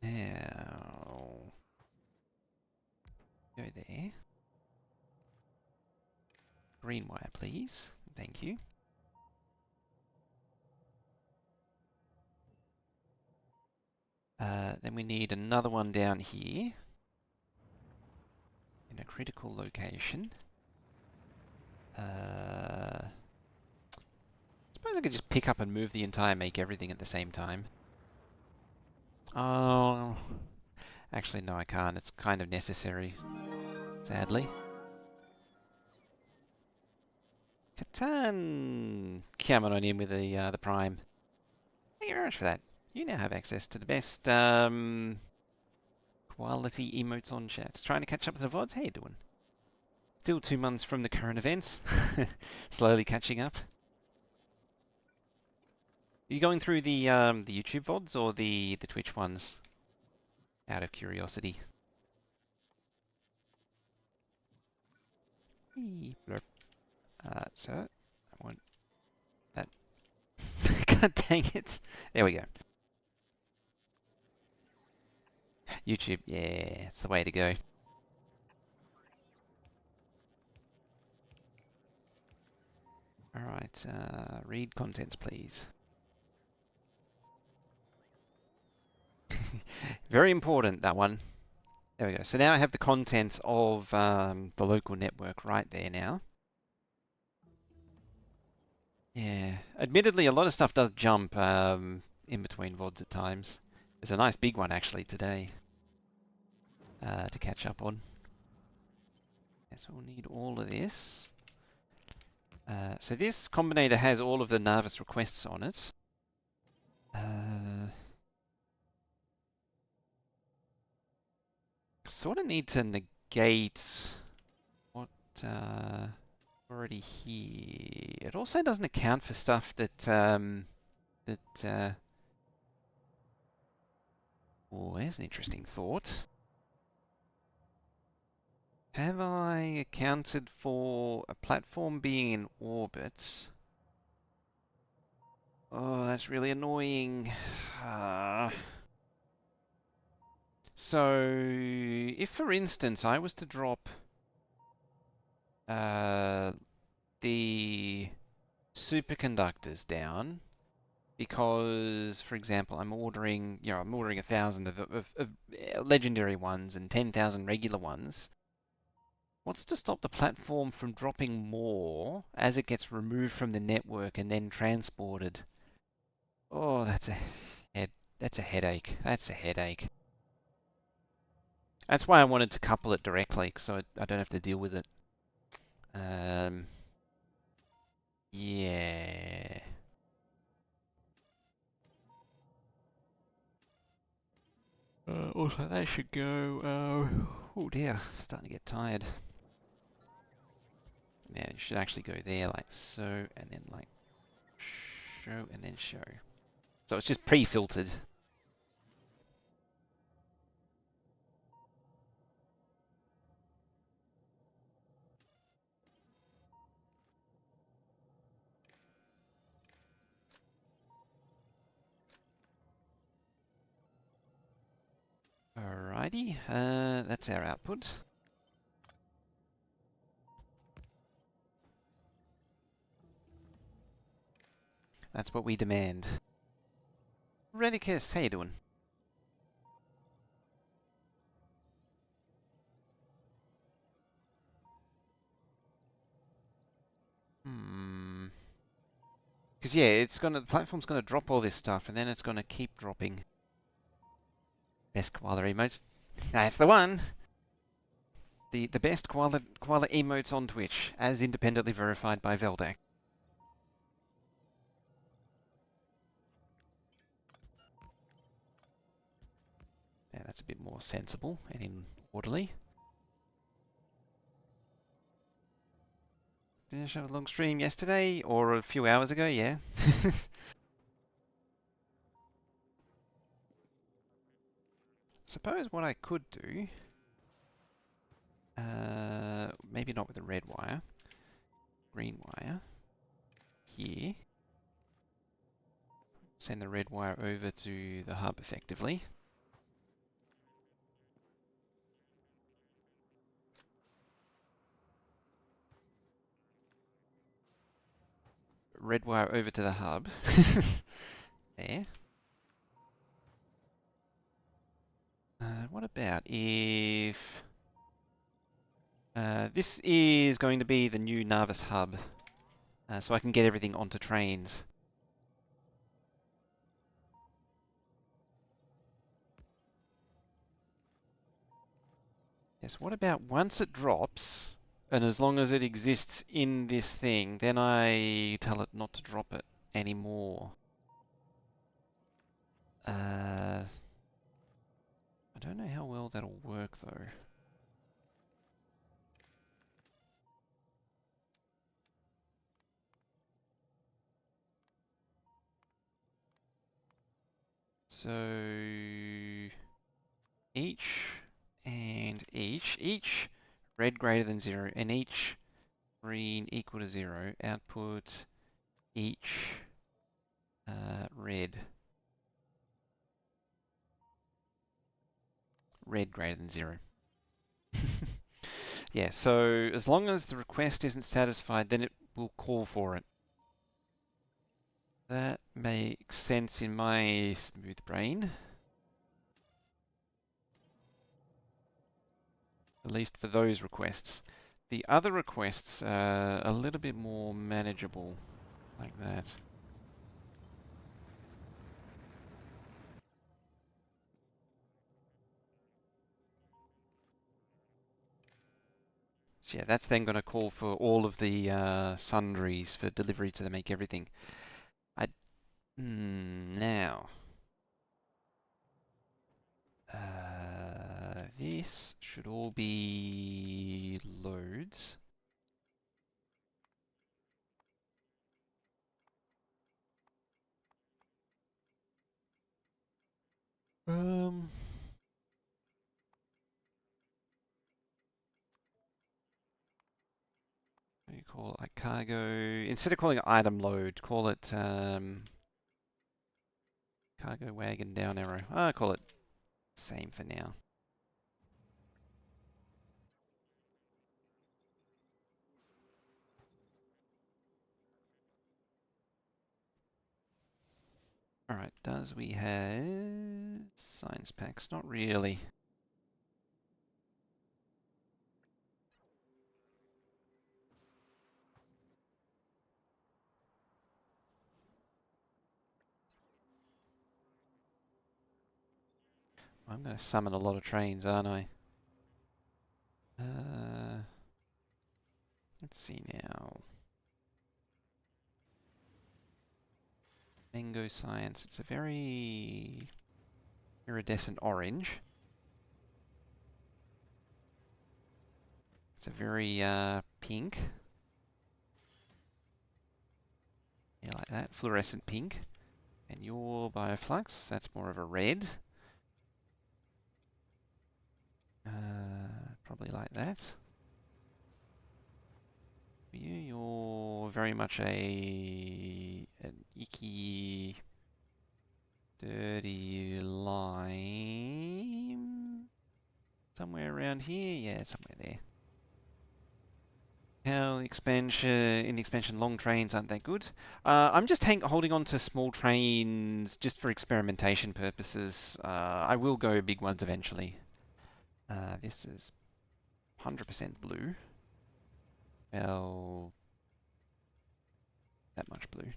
Now, go there. Green wire, please. Thank you. Then we need another one down here in a critical location. I could just pick up and move the entire make everything at the same time. Oh, actually no I can't. It's kind of necessary, sadly. Catan! Coming on in with the Prime. Thank you very much for that. You now have access to the best quality emotes on chats. Trying to catch up with the VODs? How you doing? Still 2 months from the current events. Slowly catching up. Are you going through the YouTube VODs or the Twitch ones? Out of curiosity. Blurp. So I want that. God dang it! There we go. YouTube, yeah, it's the way to go. Alright, read contents, please. Very important, that one. There we go. So now I have the contents of the local network right there now. Yeah. Admittedly, a lot of stuff does jump in between VODs at times. There's a nice big one actually today to catch up on. Yeah, so we'll need all of this. So this combinator has all of the Narvis requests on it. Sort of need to negate what already here. It also doesn't account for stuff that oh, there's an interesting thought. Have I accounted for a platform being in orbit? Oh, that's really annoying. So, if for instance I was to drop the superconductors down, because, for example, I'm ordering 1,000 of legendary ones and 10,000 regular ones. What's to stop the platform from dropping more as it gets removed from the network and then transported? Oh, that's a headache. That's a headache. That's why I wanted to couple it directly, so I don't have to deal with it. Yeah. Also, that should go. Oh dear, starting to get tired. Yeah, you should actually go there like so, and then like show, and then show. So it's just pre-filtered. Alrighty, that's our output. That's what we demand. Redicus, how you doing? Because yeah, the platform's gonna drop all this stuff, and then it's gonna keep dropping. Best koala emotes. That's the one. The best koala emotes on Twitch, as independently verified by Veldak. Yeah, that's a bit more sensible and in orderly. Did I have a long stream yesterday or a few hours ago? Yeah. Suppose what I could do, maybe not with the red wire, green wire, here. Send the red wire over to the hub effectively. Red wire over to the hub. There. What about if... this is going to be the new Narvis hub, so I can get everything onto trains. Yes, what about once it drops, and as long as it exists in this thing, then I tell it not to drop it anymore. I don't know how well that'll work though. So each and each red greater than 0 and each green equal to 0 output each red greater than 0. Yeah, so as long as the request isn't satisfied, then it will call for it. That makes sense in my smooth brain. At least for those requests. The other requests are a little bit more manageable, like that. So yeah, that's then going to call for all of the sundries for delivery to make everything. Now, this should all be loads. Um, what do you call it? Like cargo. Instead of calling it item load, call it cargo wagon down arrow. I'll call it same for now. Alright, does we have science packs? Not really. I'm going to summon a lot of trains, aren't I? Let's see now. Mango science. It's a very iridescent orange. It's a very pink. Yeah, like that. Fluorescent pink. And your bioflux, that's more of a red. Probably like that. You're very much an icky, dirty lime. Somewhere around here? Yeah, somewhere there. How expansion long trains aren't that good. I'm just holding on to small trains just for experimentation purposes. I will go big ones eventually. This is 100% blue. Well, that much blue.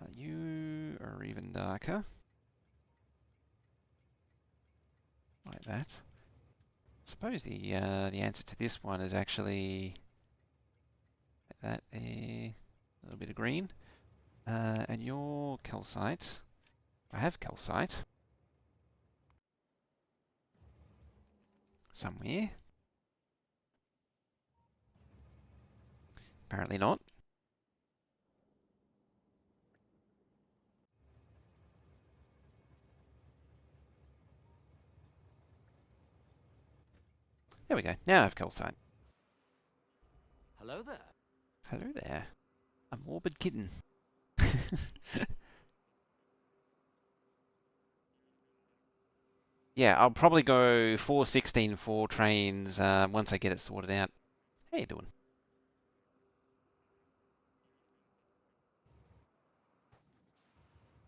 You are even darker. Like that. I suppose the answer to this one is actually like that there. A little bit of green. And your calcite. I have calcite. Somewhere. Apparently not. There we go. Now I have calcite. Hello there. Hello there. A morbid kitten. Yeah, I'll probably go 416 4 trains once I get it sorted out. How you doing?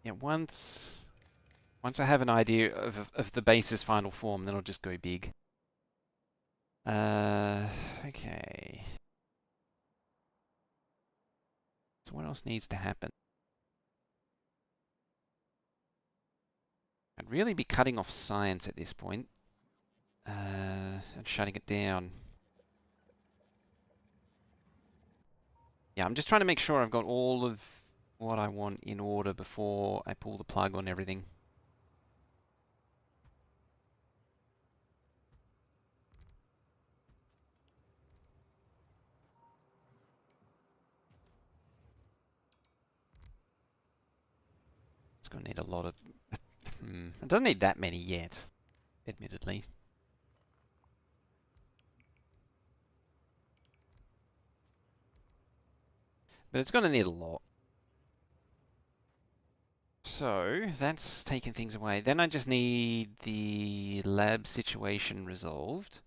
Yeah, once I have an idea of the base's final form, then I'll just go big. Okay. So what else needs to happen? I'd really be cutting off science at this point. and shutting it down. Yeah, I'm just trying to make sure I've got all of what I want in order before I pull the plug on everything. It's going to need a lot of... It doesn't need that many yet, admittedly. But it's going to need a lot. So, that's taking things away. Then I just need the lab situation resolved.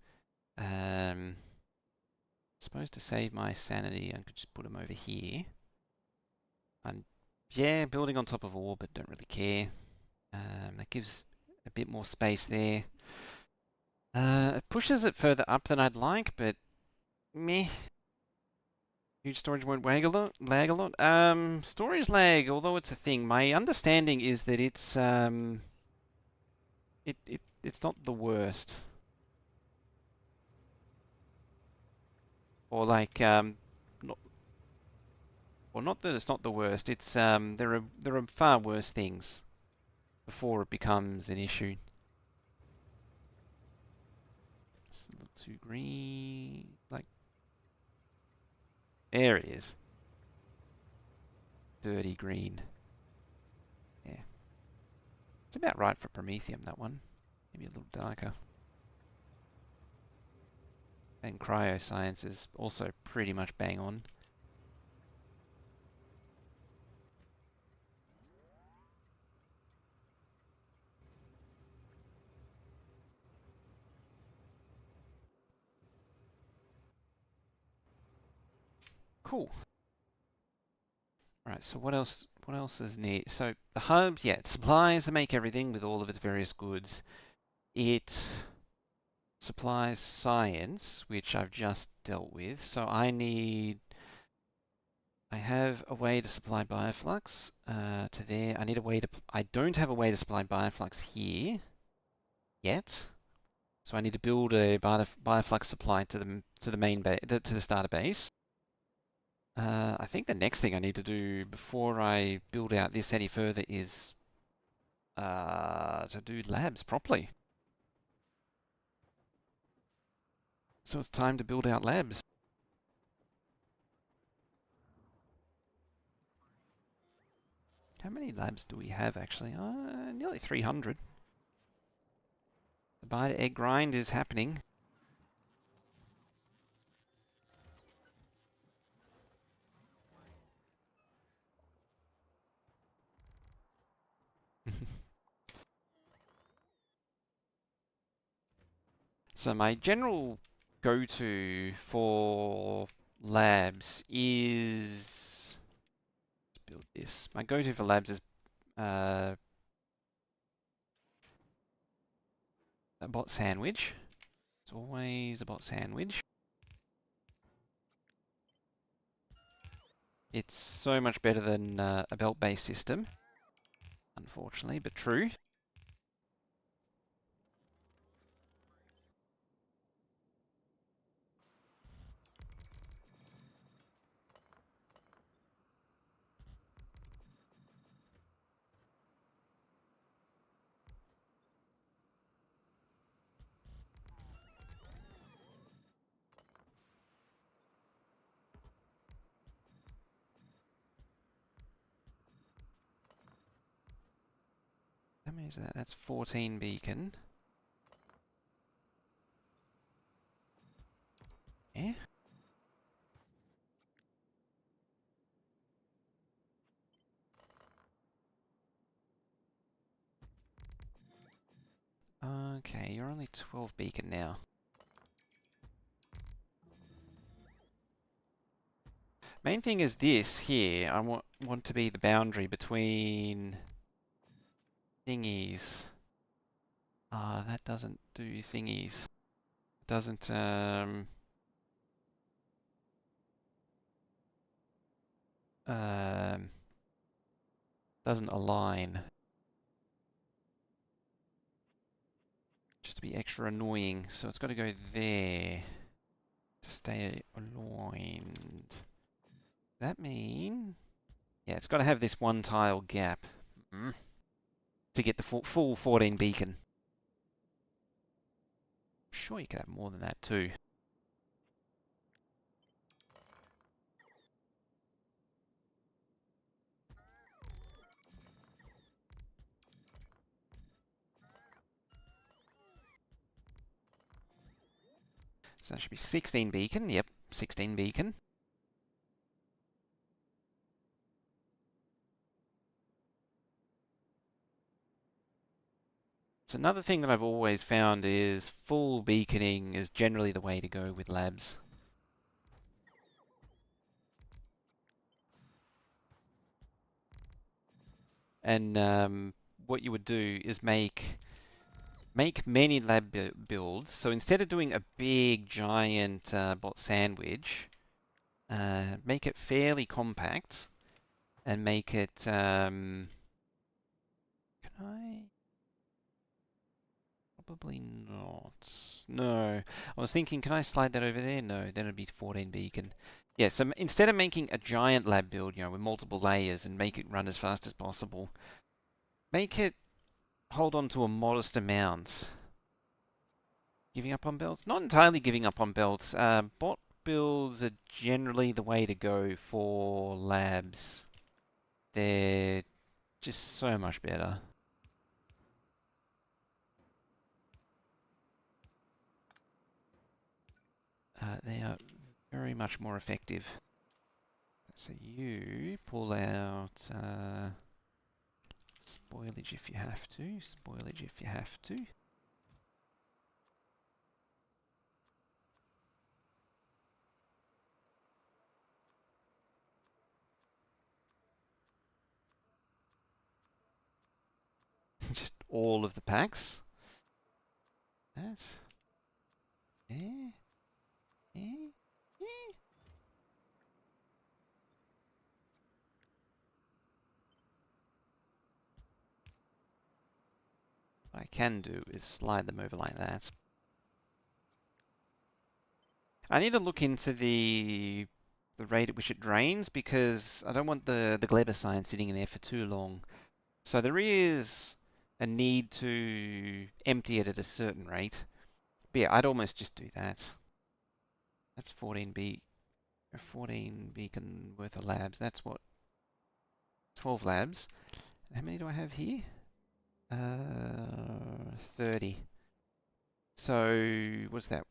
Supposed to save my sanity, I could just put them over here. And yeah, building on top of ore, but don't really care. That gives a bit more space there. It pushes it further up than I'd like, but meh. Huge storage won't lag a lot. Storage lag, although it's a thing, my understanding is that it's it's not the worst. Or like not, well, not that it's not the worst. It's there are far worse things before it becomes an issue. It's a little too green. Like there it is. Dirty green. Yeah. It's about right for Promethium, that one. Maybe a little darker. And cryoscience is also pretty much bang on. Cool. Right, so what else is neat? So the hub, yeah, it supplies to make everything with all of its various goods. It supplies science, which I've just dealt with. So I have a way to supply bioflux to there. I don't have a way to supply bioflux here yet. So I need to build a bioflux supply to the main to the starter base. I think the next thing I need to do before I build out this any further is to do labs properly. So it's time to build out labs. How many labs do we have actually? Nearly 300. The buy to egg grind is happening. So my general go-to for labs is... Let's build this. My go-to for labs is a bot sandwich. It's always a bot sandwich. It's so much better than a belt-based system, unfortunately, but true. How many is that? That's 14 beacon. Yeah. Okay, you're only 12 beacon now. Main thing is this here. I want to be the boundary between thingies. That doesn't do thingies. Doesn't um doesn't align. just to be extra annoying. So it's got to go there to stay aligned. That mean... Yeah, it's got to have this one tile gap to get the full 14 beacon. I'm sure you could have more than that too. So that should be 16 beacon. Yep, 16 beacon. So another thing that I've always found is full beaconing is generally the way to go with labs. And what you would do is make many lab builds. So instead of doing a big giant bot sandwich, make it fairly compact and make it. Can I? Probably not. No. I was thinking, can I slide that over there? No, then it'd be 14 beacon. Yeah, so instead of making a giant lab build, with multiple layers and make it run as fast as possible, make it hold on to a modest amount. Giving up on belts? Not entirely giving up on belts. Bot builds are generally the way to go for labs. They're just so much better. They are very much more effective. So you pull out spoilage if you have to. Spoilage if you have to. Just all of the packs. That. Yeah. Yeah. Yeah. What I can do is slide them over like that. I need to look into the rate at which it drains because I don't want the Gleber sign sitting in there for too long. So there is a need to empty it at a certain rate. But yeah, I'd almost just do that. That's 14 beacon worth of labs. That's what? 12 labs. How many do I have here? 30. So what's that?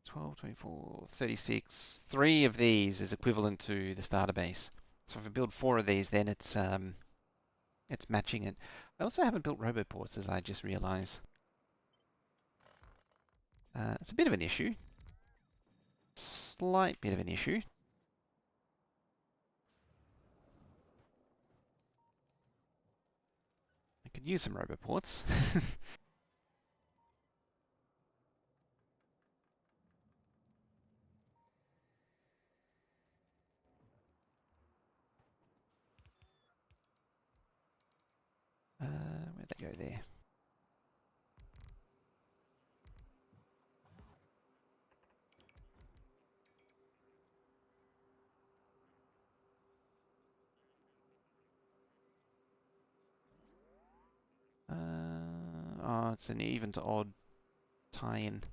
12, 24, 36. 3 of these is equivalent to the starter base. So if I build 4 of these, then it's matching it. I also haven't built roboports, as I just realised. It's a bit of an issue. Slight bit of an issue. I could use some roboports. Where'd they go there? Oh, it's an even to odd tie-in.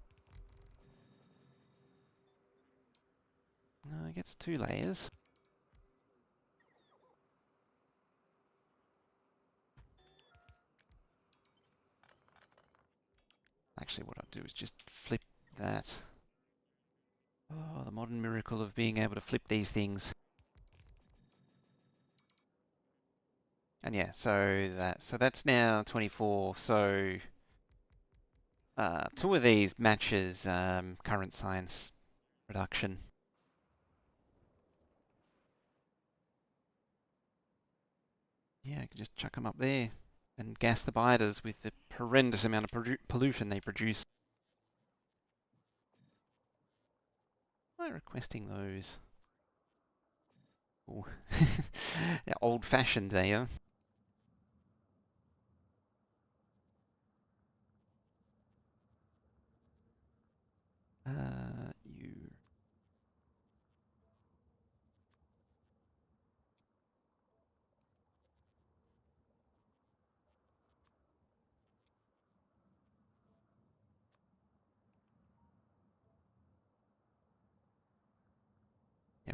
No, it gets 2 layers. Actually, what I'll do is just flip that. Oh, the modern miracle of being able to flip these things. And yeah, so that's now 24. So 2 of these matches current science production. Yeah, I can just chuck them up there and gas the biters with the horrendous amount of pollution they produce. Why am I requesting those? Oh, they're old-fashioned, they are.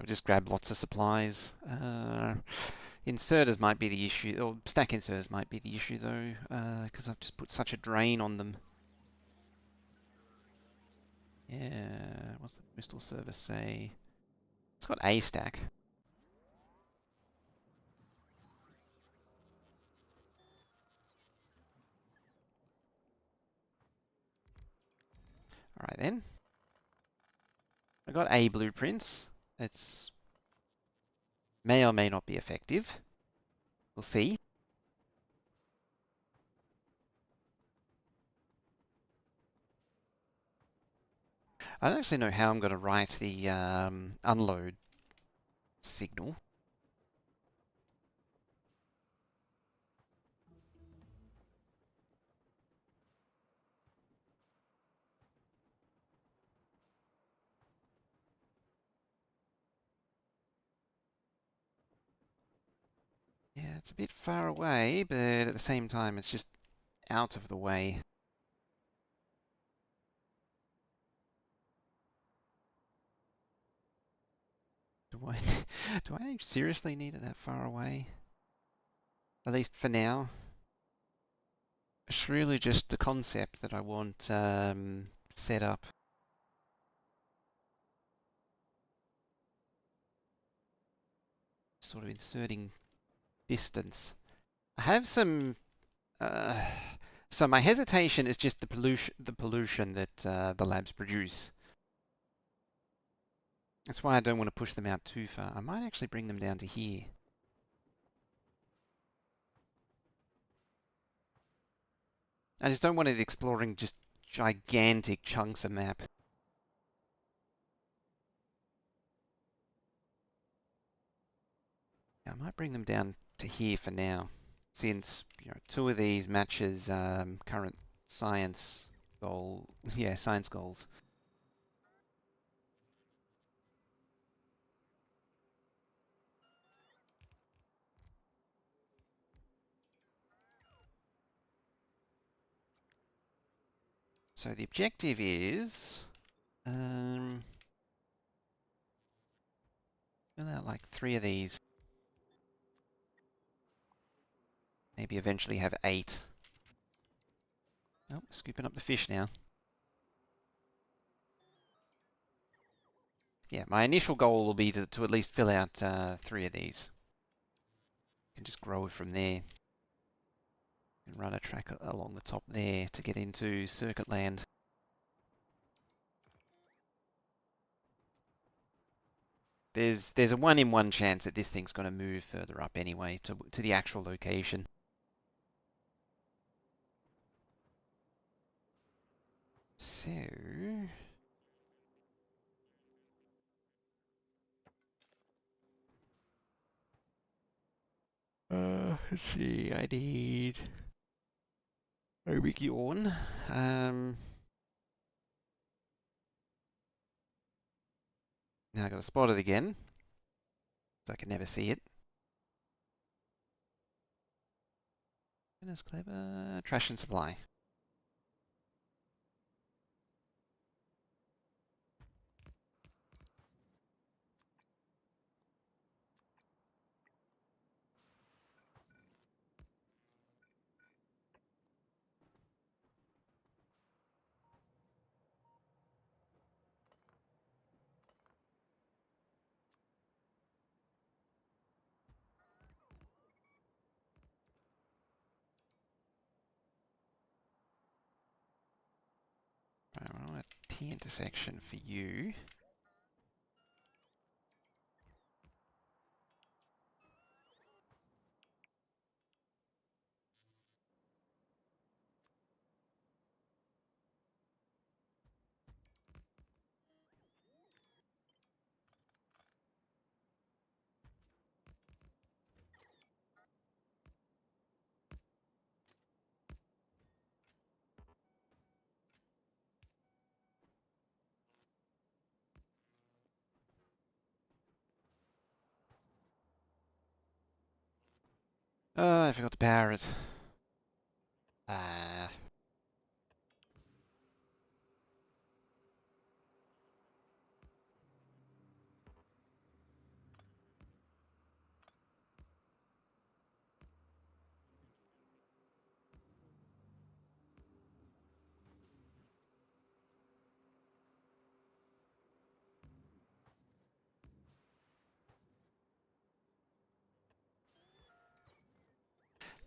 we'll just grab lots of supplies. Inserters might be the issue, or stack inserters might be the issue though, because I've just put such a drain on them. Yeah, what's the postal service say? It's got a stack. Alright then. I got a blueprint. It's may or may not be effective. We'll see. I don't actually know how I'm going to write the unload signal. Yeah, it's a bit far away, but at the same time, it's just out of the way. Do I, do I seriously need it that far away? At least for now. It's really just the concept that I want set up. Sort of inserting distance. I have some. Uh, so my hesitation is just the pollution that the labs produce. That's why I don't want to push them out too far. I might actually bring them down to here. I just don't want it exploring just gigantic chunks of map. I might bring them down to here for now, since two of these matches current science goal. Yeah, science goals. So the objective is fill out like 3 of these. Maybe eventually have 8. Oh, scooping up the fish now. Yeah, my initial goal will be to at least fill out 3 of these. And just grow it from there. And run a track along the top there to get into circuit land. There's a 1 in 1 chance that this thing's going to move further up anyway to the actual location. So let's see. I need a wiki on. Now I got to spot it again, so I can never see it. Goodness, clever. Trash and supply. I want a T intersection for you. Oh, I forgot to power it. Ah.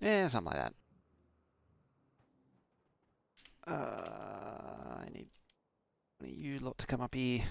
Yeah, something like that. I need you lot to come up here.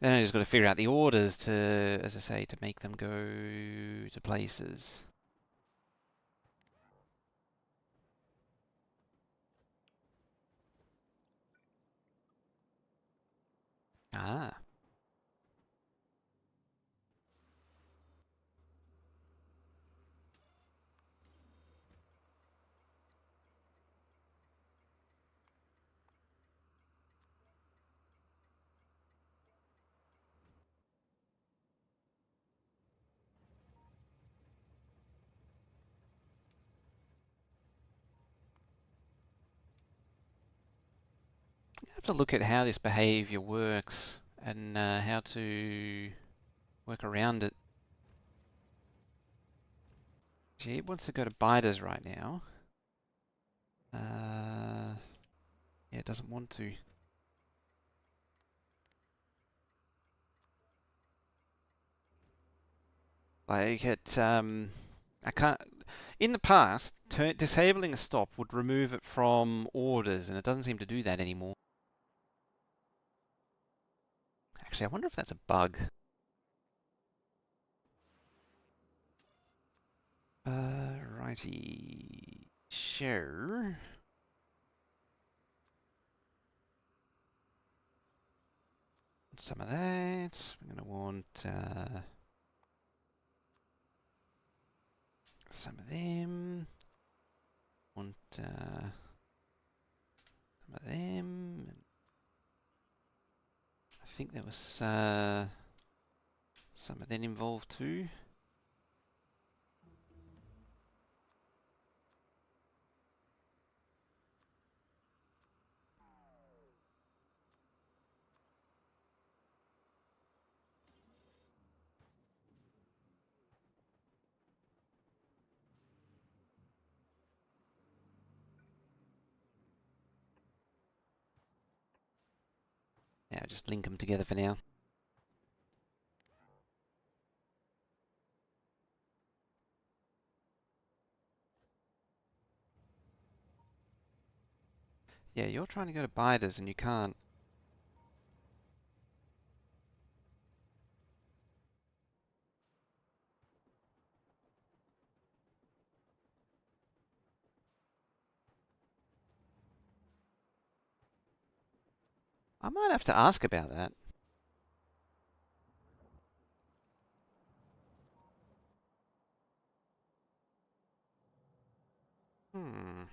Then I just got to figure out the orders to, as I say, to make them go to places. Ah. I have to look at how this behavior works and how to work around it. Gee, it wants to go to biters right now. Yeah, it doesn't want to. Like I can't. In the past, disabling a stop would remove it from orders, and it doesn't seem to do that anymore. Actually, I wonder if that's a bug. Righty. Sure. Some of that. We're gonna want some of them. Want some of them. I think there was some of them involved too. Yeah, just link them together for now. Yeah, you're trying to go to biters and you can't. I might have to ask about that. Hmm.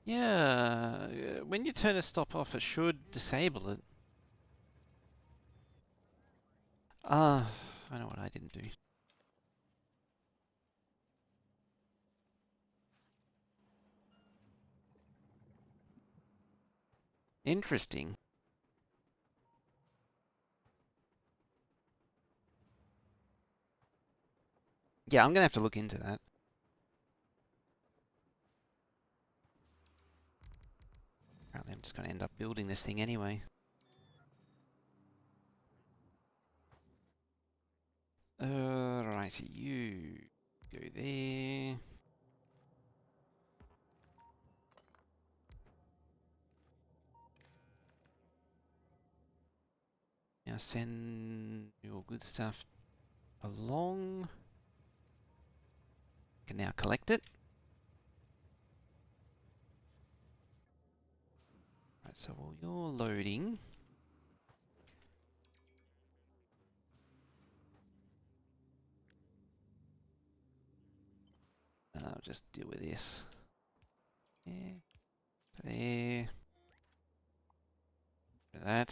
Yeah, when you turn a stop off, it should disable it. Ah, I know what I didn't do. Interesting. Yeah, I'm gonna have to look into that. Apparently, I'm just gonna end up building this thing anyway. Righty, you go there. Now send your good stuff along. Can now collect it. Right, so while you're loading, just deal with this. Yeah. There. That.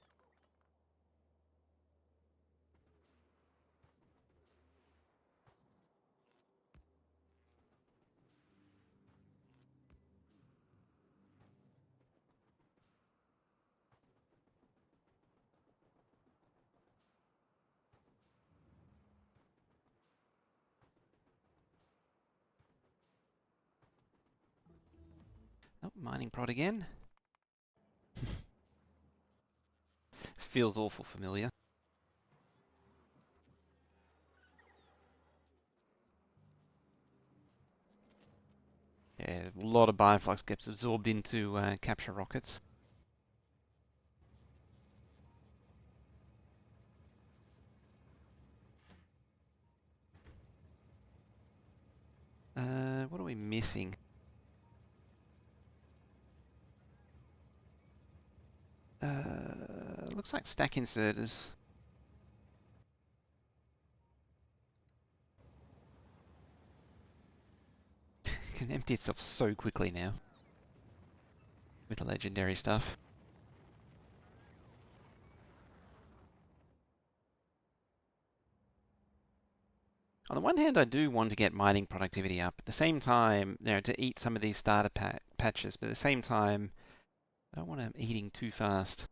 Oh, mining prod again. Feels awful familiar. Yeah, a lot of bioflux gets absorbed into capture rockets. What are we missing? Looks like stack inserters. Can empty itself so quickly now with the legendary stuff. On the one hand, I do want to get mining productivity up. At the same time, to eat some of these starter patches, but at the same time, I don't want them eating too fast.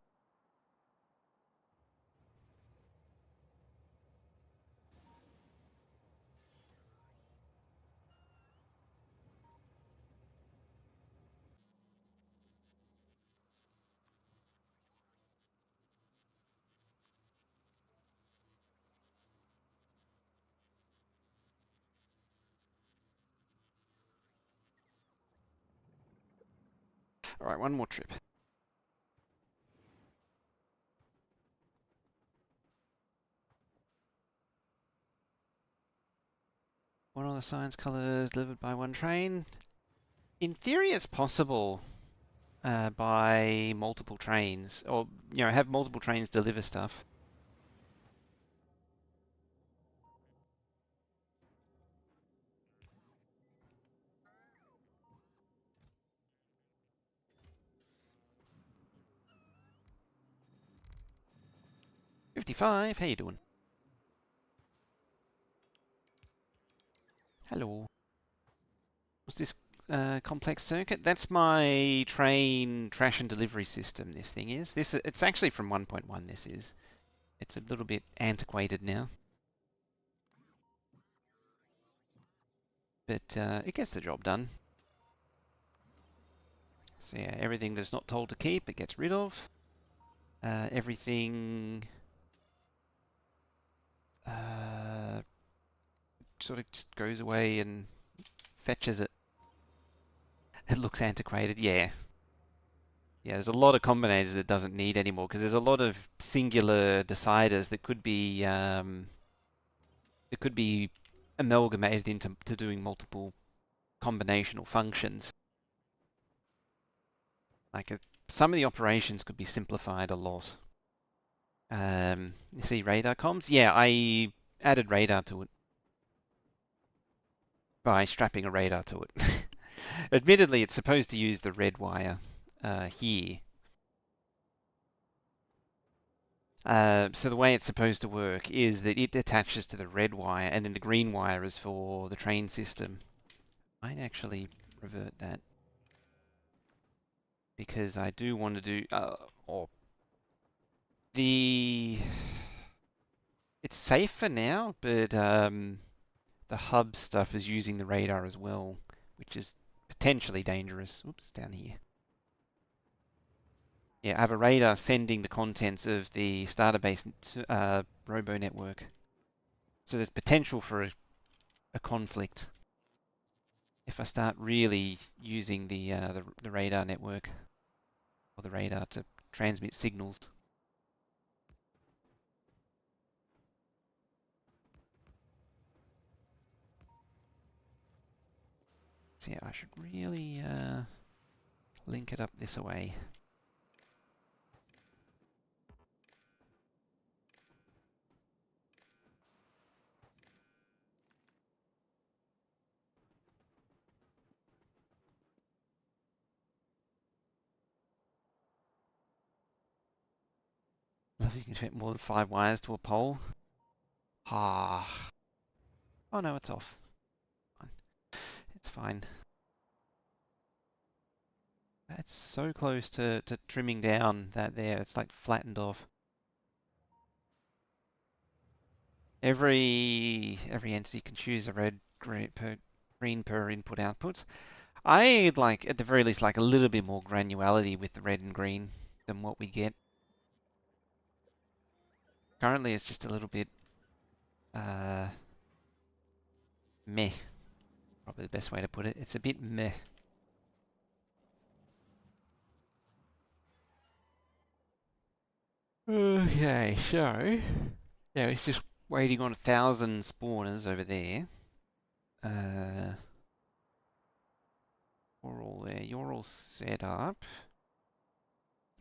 Alright, one more trip. What are the science colors delivered by one train? In theory, it's possible by multiple trains, or have multiple trains deliver stuff. $55, how you doing? Hello. What's this complex circuit? That's my train trash and delivery system, this thing is. It's actually from 1.1, this is. It's a little bit antiquated now. But it gets the job done. So yeah, everything that's not told to keep, it gets rid of. Everything sort of just goes away and fetches it. It looks antiquated, yeah. Yeah, there's a lot of combinators that doesn't need anymore because there's a lot of singular deciders that could be amalgamated into doing multiple combinational functions. Like some of the operations could be simplified a lot. You see radar comms? Yeah, I added radar to it by strapping a radar to it. Admittedly, it's supposed to use the red wire here. So the way it's supposed to work is that it attaches to the red wire, and then the green wire is for the train system. I'd actually revert that because I do want to do or the it's safe for now, but the hub stuff is using the radar as well, which is potentially dangerous. Oops, down here. Yeah, I have a radar sending the contents of the starter base robo network. So there's potential for a conflict if I start really using the radar network or the radar to transmit signals. So yeah, I should really link it up this way. love you can fit more than 5 wires to a pole. Ah. Oh no, it's off. Fine. It's fine. That's so close to trimming down that there. It's like flattened off. Every entity can choose a red, green per input output. I'd like, at the very least, like a little bit more granularity with the red and green than what we get. Currently, it's just a little bit meh. Probably the best way to put it. It's a bit meh. Okay, so yeah, it's just waiting on 1,000 spawners over there. We're all there. You're all set up.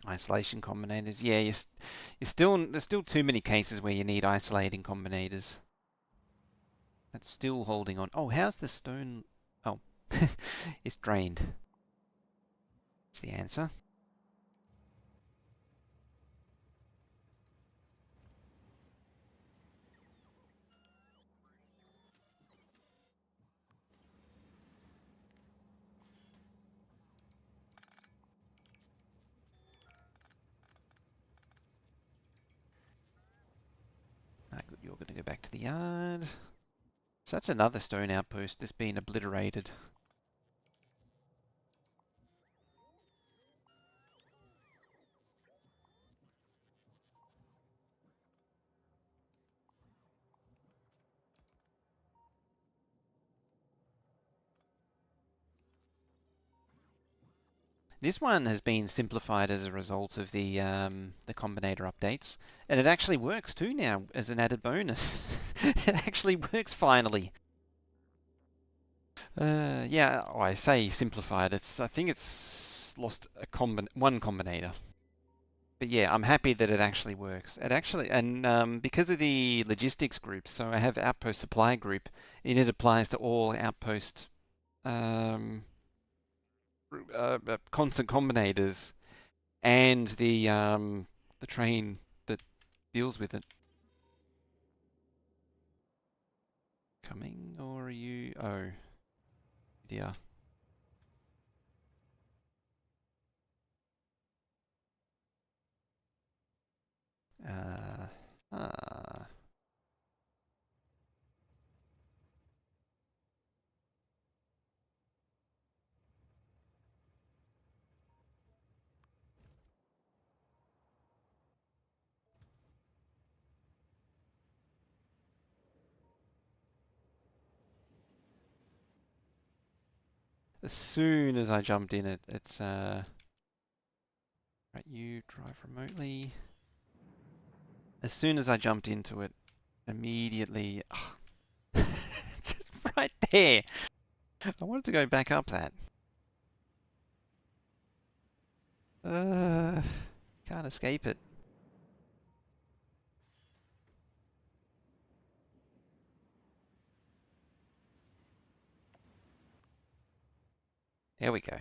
Isolation combinators. Yeah, there's still too many cases where you need isolating combinators. That's still holding on. Oh, how's the stone? Oh, it's drained. That's the answer. Good, you're going to go back to the yard. So that's another stone outpost that's been obliterated. This one has been simplified as a result of the combinator updates, and it actually works too now as an added bonus. It actually works finally. Yeah, oh, I say simplified. I think it's lost one combinator. But yeah, I'm happy that it actually works. It actually, and because of the logistics group, so I have outpost supply group, it applies to all outpost um, constant combinators and the train that deals with it. Coming, or are you? Oh, dear. Uh, uh, as soon as I jumped in it, it's right. You drive remotely. As soon as I jumped into it, immediately, just right there. I wanted to go back up that. Uh, can't escape it. There we go.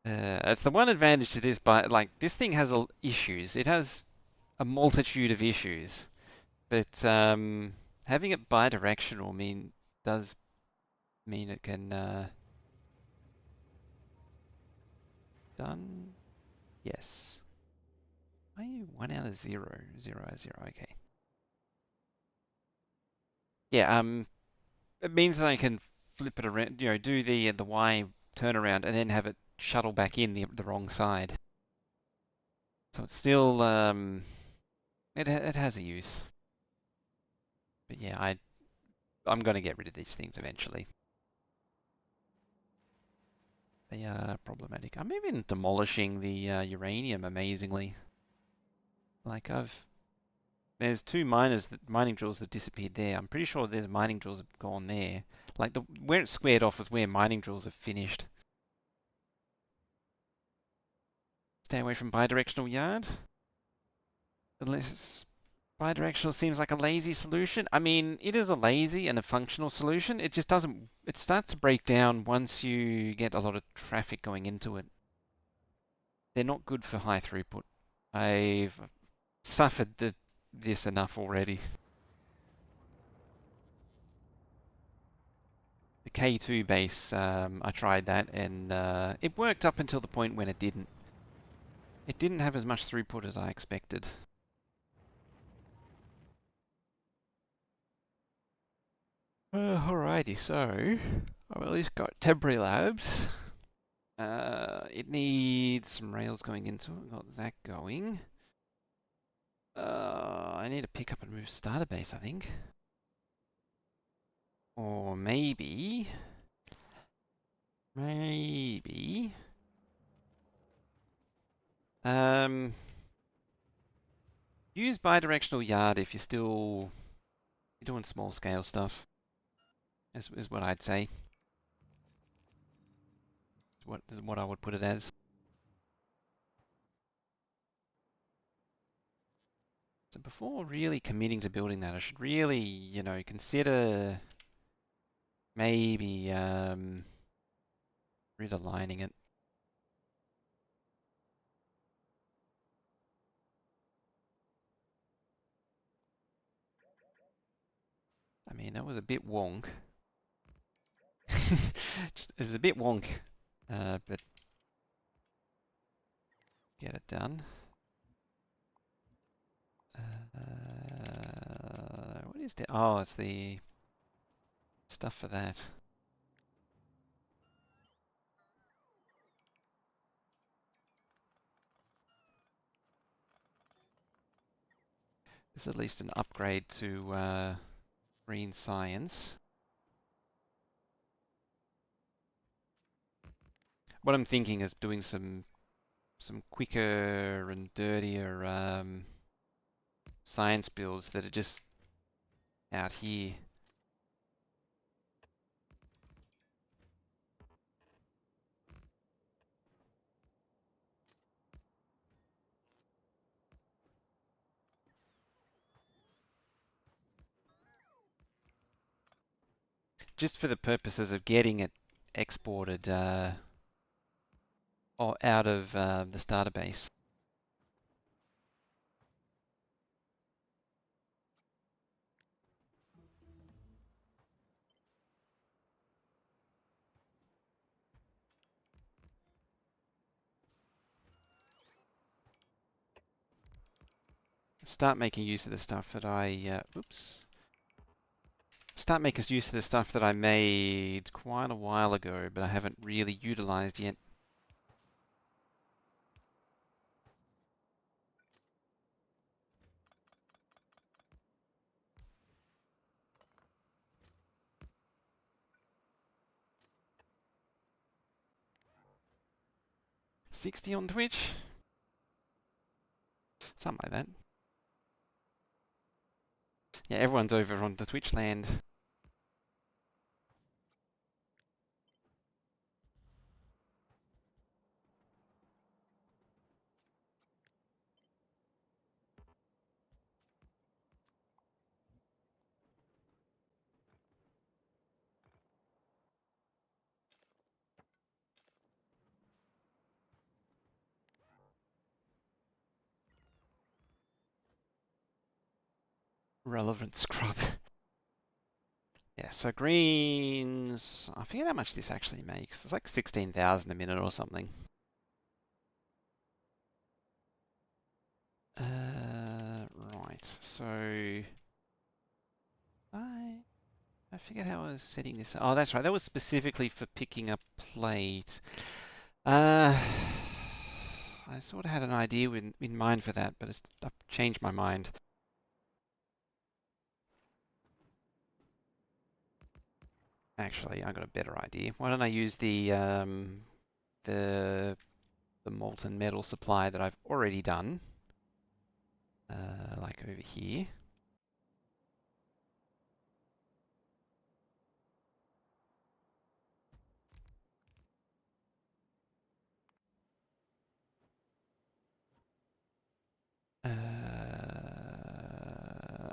It's the one advantage to this, but like this thing has issues. It has a multitude of issues, but having it bi-directional does mean it can done. Yes. Are you 1 out of 0? 0 out of 0. Okay. Yeah. It means that I can flip it around. Do the Y turnaround and then have it shuttle back in the wrong side. So it's still it has a use. But yeah, I'm going to get rid of these things eventually. They are problematic. I'm even demolishing the uranium amazingly. Like there's 2 mining drills that disappeared there. I'm pretty sure there's mining drills have gone there. Like where it's squared off is where mining drills have finished. Stay away from bidirectional yard. Unless bidirectional seems like a lazy solution. I mean, it is a lazy and a functional solution. It just doesn't. It starts to break down once you get a lot of traffic going into it. They're not good for high throughput. I've suffered this enough already. The K2 base, I tried that and it worked up until the point when it didn't. It didn't have as much throughput as I expected. Alrighty, so I've at least got temporary labs. It needs some rails going into it. Got that going. I need to pick up and move starter base, I think. Or maybe... Maybe... Use bidirectional yard if you're doing small scale stuff. Is what I'd say. Is what I would put it as. So before really committing to building that, I should really, consider maybe realigning it. I mean, that was a bit wonk. It was a bit wonk, but get it done. What is that? Oh, it's the stuff for that. This is at least an upgrade to green science. What I'm thinking is doing some quicker and dirtier science builds that are just out here. Just for the purposes of getting it exported or out of the starter base. Start making use of the stuff that I, start making use of the stuff that I made quite a while ago, but I haven't really utilized yet. $60 on Twitch? Something like that. Yeah, everyone's over on the Twitch land. Relevant scrub. Yeah, so greens... I forget how much this actually makes. It's like 16,000 a minute or something. Right, so... I forget how I was setting this up. Oh, that's right. That was specifically for picking up plate. I sort of had an idea in mind for that, but I've changed my mind. Actually, I got a better idea. Why don't I use the molten metal supply that I've already done, like over here.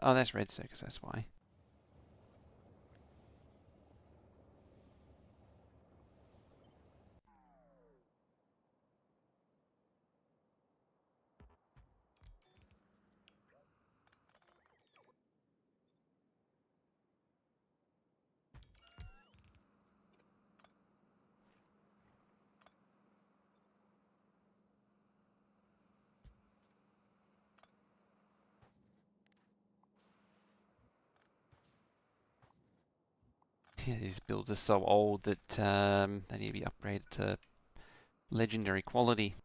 Oh, that's red circus, that's why. Yeah, these builds are so old that they need to be upgraded to legendary quality.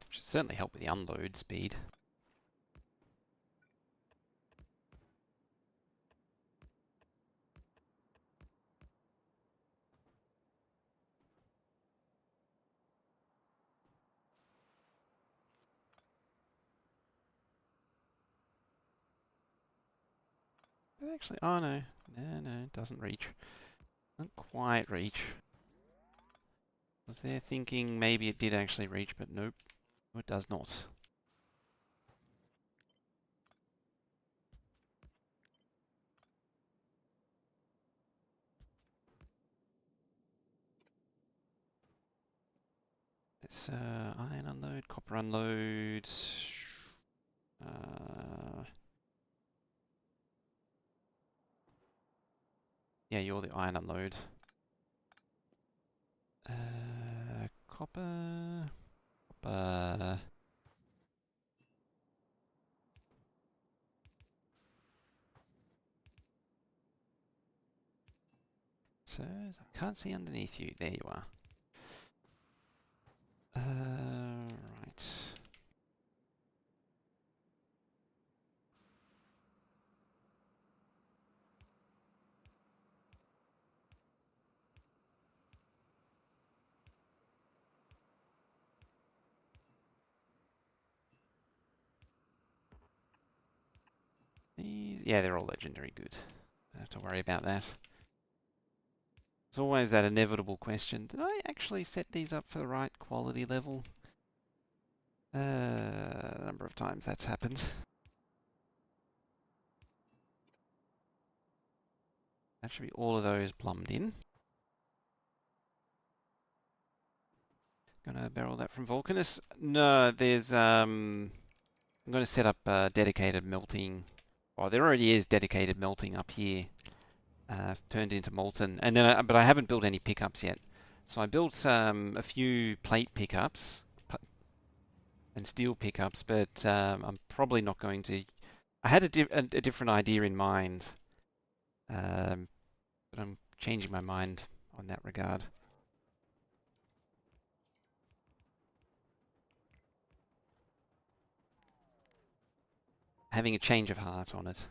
Should certainly help with the unload speed. Actually, oh no, no, it doesn't reach. Doesn't quite reach. Was there thinking maybe it did actually reach, but nope, it does not. It's iron unload, copper unload. Yeah, you're the iron unload. Copper. Copper. So, I can't see underneath you. There you are. Right. Yeah, they're all legendary good. Don't have to worry about that. It's always that inevitable question. Did I actually set these up for the right quality level? A number of times that's happened. That should be all of those plumbed in. Gonna barrel that from Vulcanus. No, there's I'm gonna set up dedicated melting. Oh, there already is dedicated melting up here. It's turned into molten, and then but I haven't built any pickups yet. So I built a few plate pickups and steel pickups, but I'm probably not going to. I had a different idea in mind, but I'm changing my mind on that regard. Having a change of heart on it.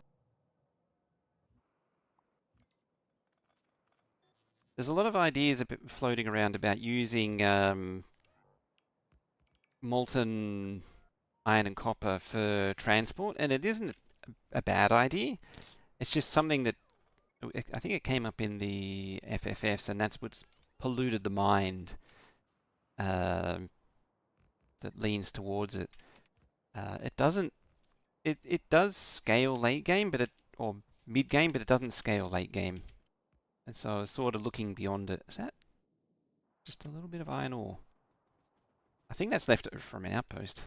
There's a lot of ideas a bit floating around about using molten iron and copper for transport, and it isn't a bad idea. It's just something that I think it came up in the FFFs, and that's what's polluted the mind um, that leans towards it. It doesn't. It does scale late game, or mid game, but it doesn't scale late game. And so I was sort of looking beyond it. Is that just a little bit of iron ore? I think that's left from an outpost.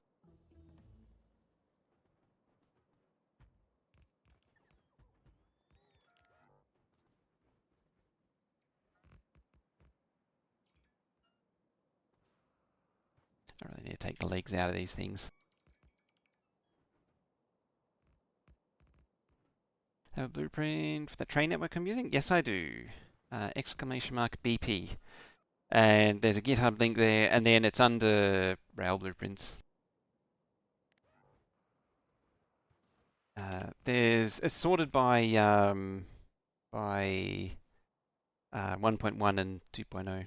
I really need to take the legs out of these things. Have a blueprint for the train network I'm using? Yes, I do. Exclamation mark BP. And there's a GitHub link there, and then it's under rail blueprints. It's sorted by 1.1 and 2.0.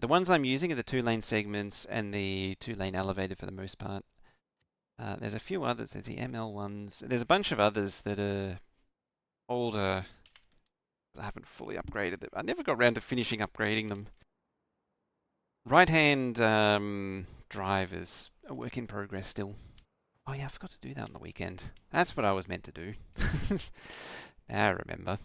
The ones I'm using are the 2-lane segments and the 2-lane elevator for the most part. There's a few others. There's the ML ones. There's a bunch of others that are older, but I haven't fully upgraded them. I never got around to finishing upgrading them. Right-hand drive is a work in progress still. Oh yeah, I forgot to do that on the weekend. That's what I was meant to do. Now I remember.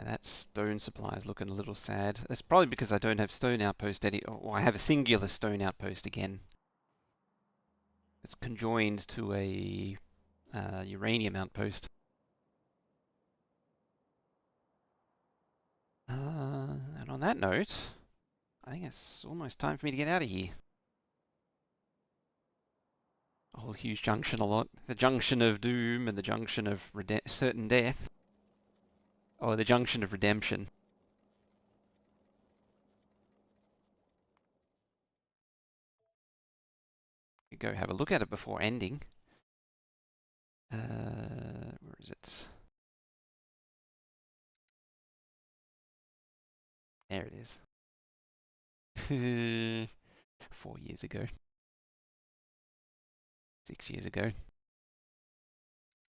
And that stone supply is looking a little sad. That's probably because I don't have stone outpost or I have a singular stone outpost again. It's conjoined to a uranium outpost. And on that note, I think it's almost time for me to get out of here. A whole huge junction a lot. The junction of doom and the junction of certain death. Or the junction of redemption. You go have a look at it before ending. Where is it? There it is. 4 years ago. 6 years ago.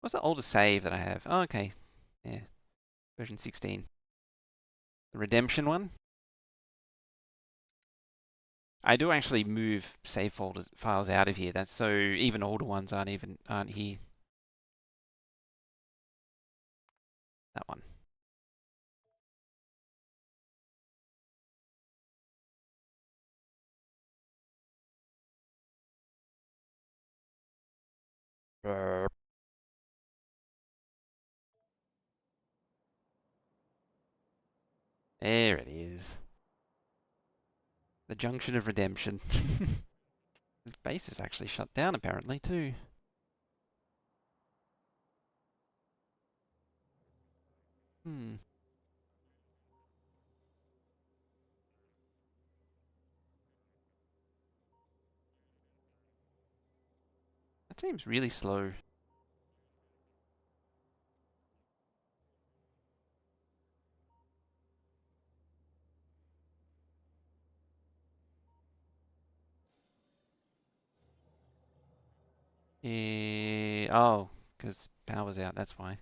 What's the oldest save that I have? Oh, okay. Yeah. Version 16. The redemption one? I do actually move save files out of here. That's so even older ones aren't here. That one. Burp. There it is. The junction of redemption. The base is actually shut down apparently too. Hmm. That seems really slow. Yeah. Oh, because power's out, that's why.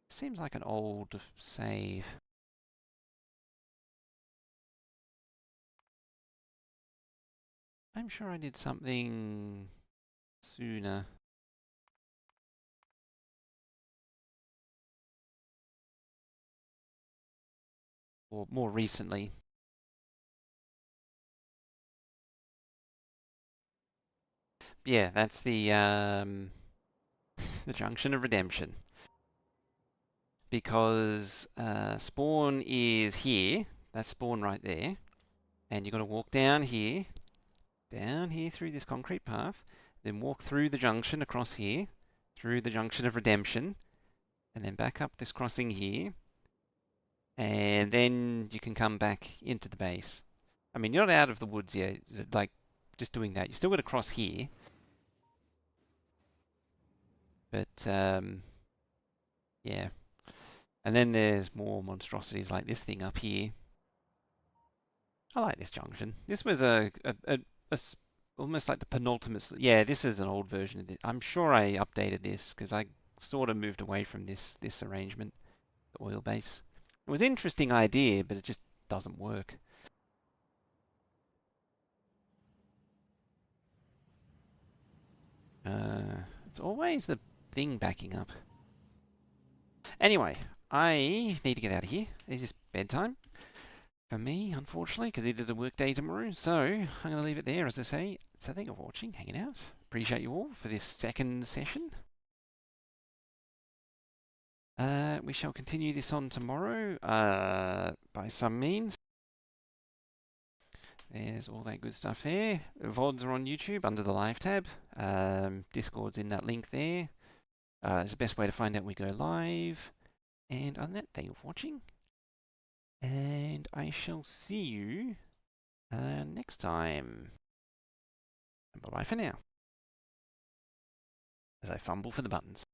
Seems like an old save. I'm sure I did something sooner. Or more recently. Yeah, that's the junction of redemption. Because spawn is here. That's spawn right there. And you've got to walk down here through this concrete path, then walk through the junction across here, through the junction of redemption, and then back up this crossing here, and then you can come back into the base. I mean, you're not out of the woods yet, like, just doing that. You still got to cross here, but, yeah. And then there's more monstrosities like this thing up here. I like this junction. This was almost like the penultimate. Yeah, this is an old version of this. I'm sure I updated this because I sort of moved away from this arrangement, the oil base. It was an interesting idea, but it just doesn't work. It's always the thing backing up. Anyway, I need to get out of here. It is bedtime for me, unfortunately, because it is a work day tomorrow. So I'm going to leave it there, as I say. So thank you for watching, hanging out. Appreciate you all for this second session. We shall continue this on tomorrow by some means. There's all that good stuff there. VODs are on YouTube under the live tab. Discord's in that link there. It's the best way to find out when we go live. And on that, thank you for watching. And I shall see you next time. Bye-bye for now. As I fumble for the buttons.